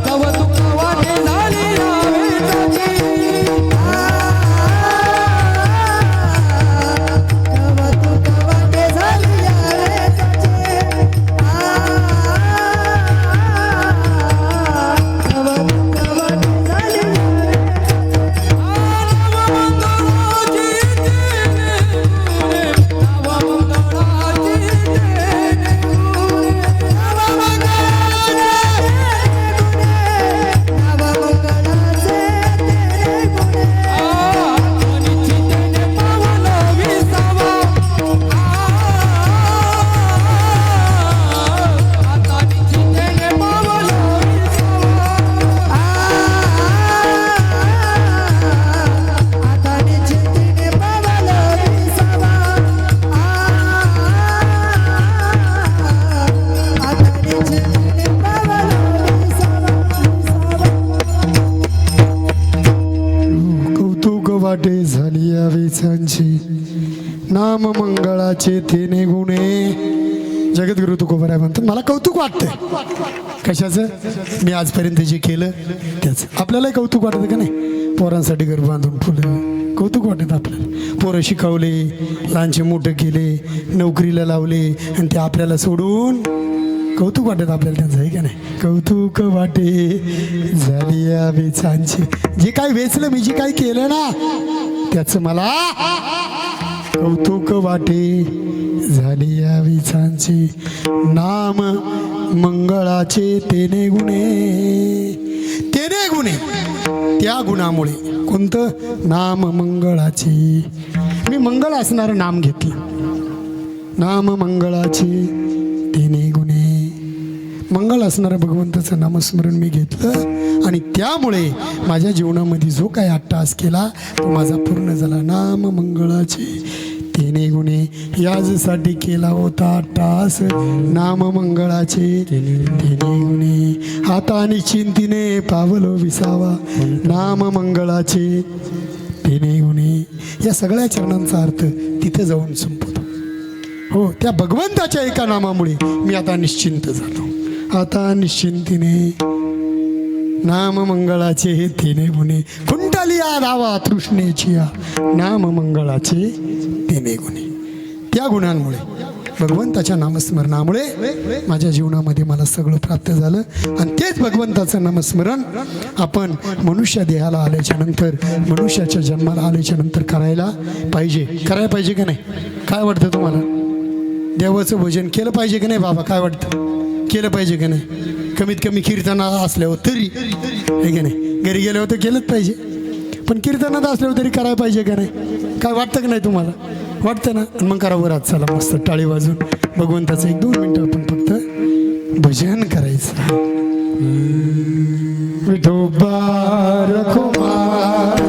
S2: कौतुक वाटे झाली या वेचाची,
S3: कौतुक वाटे झाली या वेचाची, कौतुक वाटे झाली या
S1: वाटे झाली या वेचांची, नाम मंगळाचे तेने गुणे. जगद्गुरु तुकोबाराय म्हणतात, मला कौतुक वाटतंय. कशाचं? मी आजपर्यंत जे केलं त्याचं. आपल्यालाही कौतुक वाटतं का नाही? पोरांसाठी घर बांधून फुलं, कौतुक वाटत आपल्याला. पोरं शिकवले, लहानचे मोठं केले, नोकरीला लावले आणि ते आपल्याला सोडून कौतुक वाटत आपल्याला त्यांचं, आहे का नाही? कौतुक वाटे झाली या वेचांची, जे काय वेचलं मी, जे काय केलं ना त्याचं मला कौतुक वाटे झाली या वेचांची. नाम मंगळाचे तेने गुणे, तेने गुणे, त्या गुणामुळे. कोणतं? नाम मंगळाचे. मी मंगळ असणारं नाम घेतलं, नाम मंगळाचे तेने गुणे. मंगळ असणारं भगवंताचं नामस्मरण मी घेतलं आणि त्यामुळे माझ्या जीवनामध्ये जो काही अट्टास केला तो माझा पूर्ण झाला. नाम मंगळाचे तेने गुणे, याजसाठी केला होता अट्टास. नाम मंगळाचे तेने गुणे, आता निश्चिंतीने पावलो विसावा. नाम मंगळाचे तेने गुणे. या सगळ्या चरणांचा अर्थ तिथे जाऊन संपतो. हो, त्या भगवंताच्या एका नामामुळे मी आता निश्चिंत झालो. आता निश्चिंतीने नाम मंगळाचे हे तेने गुणे, कुंडलिया धावा तृष्णेची. नाम मंगळाचे तेने गुणे, त्या गुणांमुळे, भगवंताच्या नामस्मरणामुळे माझ्या जीवनामध्ये मला सगळं प्राप्त झालं. आणि तेच भगवंताचं नामस्मरण आपण मनुष्य देहाला आल्याच्या नंतर, मनुष्याच्या जन्माला आल्याच्या नंतर करायला पाहिजे. करायला पाहिजे का नाही? काय वाटतं तुम्हाला? देवाचं भजन केलं पाहिजे की नाही बाबा? काय वाटतं? केलं पाहिजे का नाही? कमीत कमी कीर्तनात असल्यावर तरी, आहे की नाही? घरी गेल्यावर तर केलंच पाहिजे, पण कीर्तनात असल्यावर तरी करायला पाहिजे का नाही? काय वाटतं की नाही तुम्हाला? वाटतं ना? मग करा बरं. आज चला मस्त टाळी वाजून भगवंताचं 1-2 मिनटं आपण फक्त भजन करायचं. विठोबा रखुमार,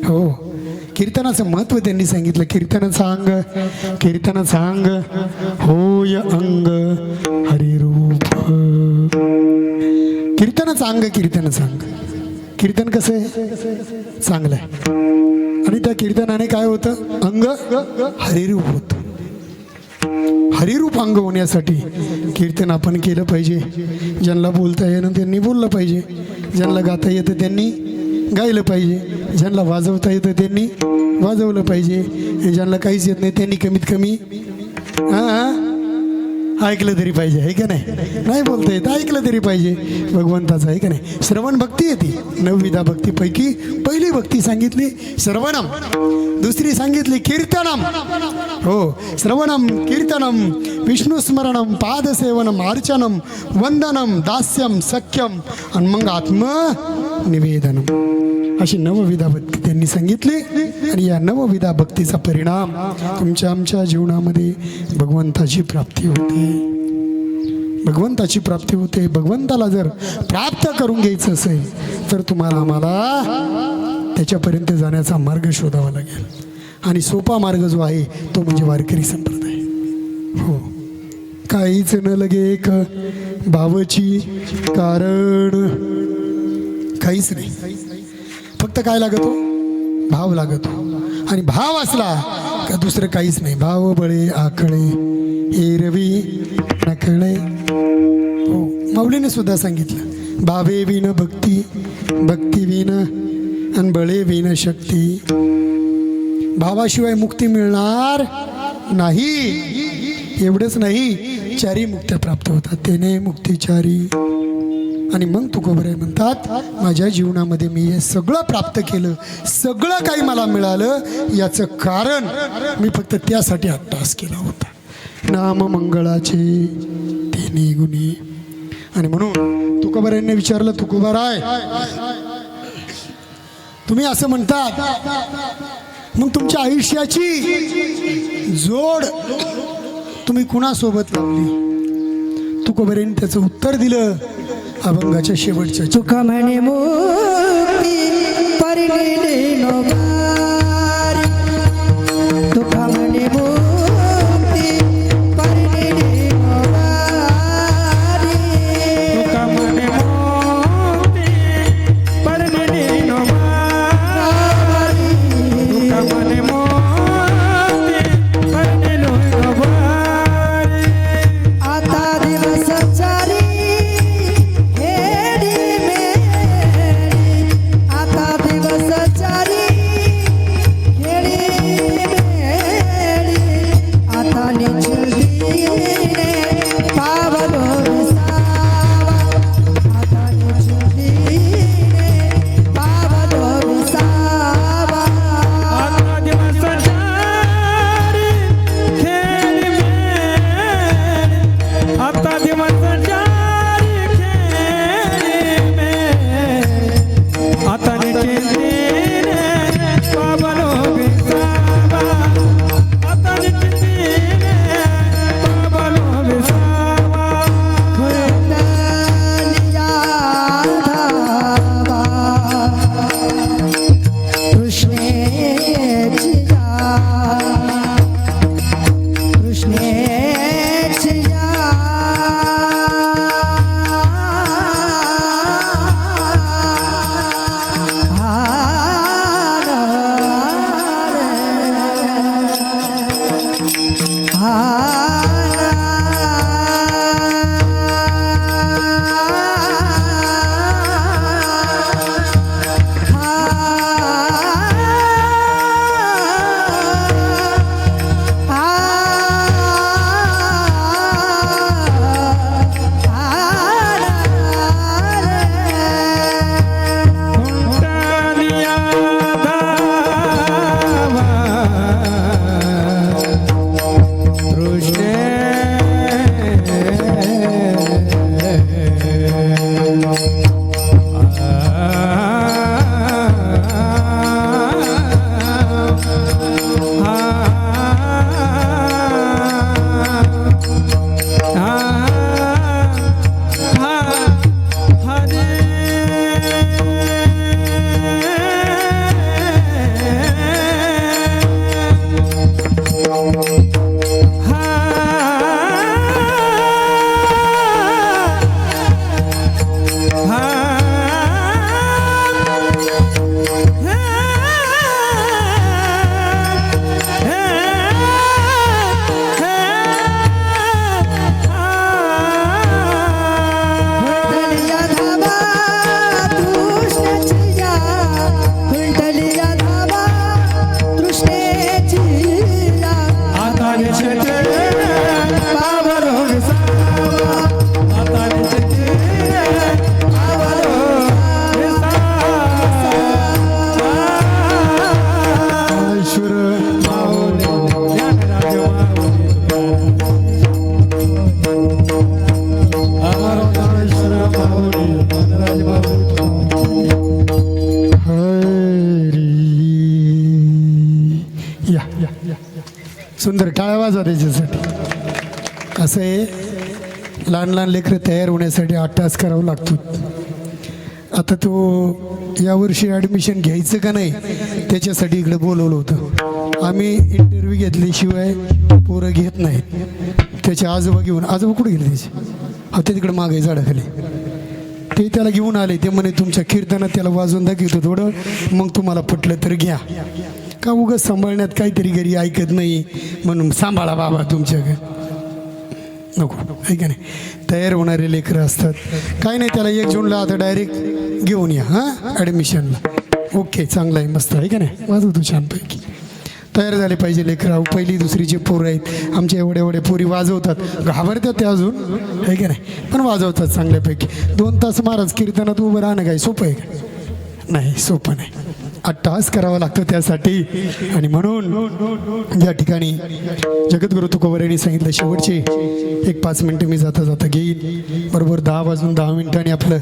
S1: हो, कीर्तनाचं महत्त्व त्यांनी सांगितलं. कीर्तन सांग, कीर्तन सांग, होय अंग हरिरूप. कीर्तन सांग, कीर्तन सांग, कीर्तन कसं आहे? चांगलं आहे. आणि त्या कीर्तनाने काय होतं? अंग हरिरूप होतं. हरिरूप अंग होण्यासाठी कीर्तन आपण केलं पाहिजे. ज्यांना बोलता येणं त्यांनी बोललं पाहिजे, ज्यांना गाता येतं त्यांनी गायलं पाहिजे, ज्यांना वाजवता येतं त्यांनी वाजवलं पाहिजे, ज्यांना काहीच येत नाही त्यांनी कमीत कमी ऐकलं तरी पाहिजे, आहे का नाही? नाही बोलता येत ऐकलं तरी पाहिजे भगवंताचं, आहे का नाही? श्रवण भक्ती येते. 9 भक्तीपैकी पहिली भक्ती सांगितली श्रवणम, दुसरी सांगितली कीर्तनम. हो, श्रवणम, कीर्तनम, विष्णुस्मरणम, पादसेवनम, अर्चनम, वंदनम, दास्यम, सख्यम आणि मग आत्मनिवेदनम. अशी 9 भक्ती त्यांनी सांगितली. आणि या 9 भक्तीचा परिणाम तुमच्या आमच्या जीवनामध्ये भगवंताची प्राप्ती होते. भगवंताची प्राप्ती होते. भगवंताला जर प्राप्त करून घ्यायचं असेल तर तुम्हाला आम्हाला त्याच्यापर्यंत जाण्याचा मार्ग शोधावा लागेल. आणि सोपा मार्ग जो आहे तो म्हणजे वारकरी संप्रदाय. हो, काहीच न लगे एक भावची कारण काहीच नाही. फक्त काय लागतो? भाव लागतो. आणि भाव असला का दुसरं काहीच नाही. भाव बळे आकळे एरवी नकळे. हो, माऊलीने सुद्धा सांगितलं, भावे विन भक्ती, भक्ती विन आणि बळे विन शक्ती. भावाशिवाय मुक्ती मिळणार नाही. एवढंच नाही, 4 मुक्त्या प्राप्त होतात. त्याने मुक्तीचारी. आणि मग तुकोबराय म्हणतात, माझ्या जीवनामध्ये मी हे सगळं प्राप्त केलं, सगळं काही मला मिळालं, याचं कारण मी फक्त त्यासाठी अट्टास केला होता. नाम मंगळाचे 3 गुणी. आणि म्हणून तुकोबरायांनी विचारलं, तुकोबराय तुम्ही असं म्हणतात, मग तुमच्या आयुष्याची जोड तुम्ही कुणासोबत लावली? तुकोबरायांनी त्याचं उत्तर दिलं अभंगाच्या शेवटच्या.
S3: तुका म्हणे मुक्ती परिणिली नोबारी, तुका म्हणे मुक्ती परिणिली नोबारी,
S2: तुका म्हणे मोती पडलेली नोबारी, तुका म्हणे मोती पडलेली नोबारी.
S3: आता दिवस चारी हेडी मेडी, आता दिवस चारी हेडी मेडी, आता निचुलीने पावलो विसावा, आता निचुलीने पावलो विसावा.
S2: आता दिवस चारी खेळी मेळी, आता दिवस चारी खेळी मेळी, आता निश्चितीने पावलो विसावा, आता निश्चितीने पावलो
S1: त्याच्यासाठी असं आहे लहान लहान लेकरं तयार होण्यासाठी 8 तास करावं लागतो आता तो यावर्षी ॲडमिशन घ्यायचं का नाही त्याच्यासाठी इकडे बोलवलं होतं आम्ही इंटरव्ह्यू घेतल्याशिवाय पोरं घेत नाहीत त्याचे आजोबा घेऊन आजोबा कुठे गेले त्याचे हा ते तिकडे मागे झाडाखाली ते त्याला घेऊन आले ते म्हणे तुमच्या कीर्तनात त्याला वाजवून दाखवतो थोडं मग तुम्हाला पटलं तर घ्या का उगाच सांभाळण्यात काहीतरी घरी ऐकत नाही म्हणून सांभाळा बाबा तुमच्याकडे नको आहे का नाही तयार होणारे लेकरं असतात काही नाही त्याला 1 जूनला आता डायरेक्ट घेऊन या हां ॲडमिशनला ओके चांगलं आहे मस्त आहे का नाही वाजवतो छानपैकी तयार झाले पाहिजे लेकरं पहिली दुसरीचे पोरं आहेत आमच्या एवढ्या एवढ्या पोरी वाजवतात घाबरतात ते अजून आहे का नाही पण वाजवतात चांगल्यापैकी 2 तास महाराज कीर्तनात उभं राहणं काय सोपं आहे का नाही सोपं नाही 8 तास करावं लागतं त्यासाठी आणि म्हणून या ठिकाणी जगद्गुरु तुकोबर यांनी सांगितलं शेवटचे 1-5 मिनटं मी जाता जाता घेईन बरोबर 10 वाजून 10 मिनिटांनी आपलं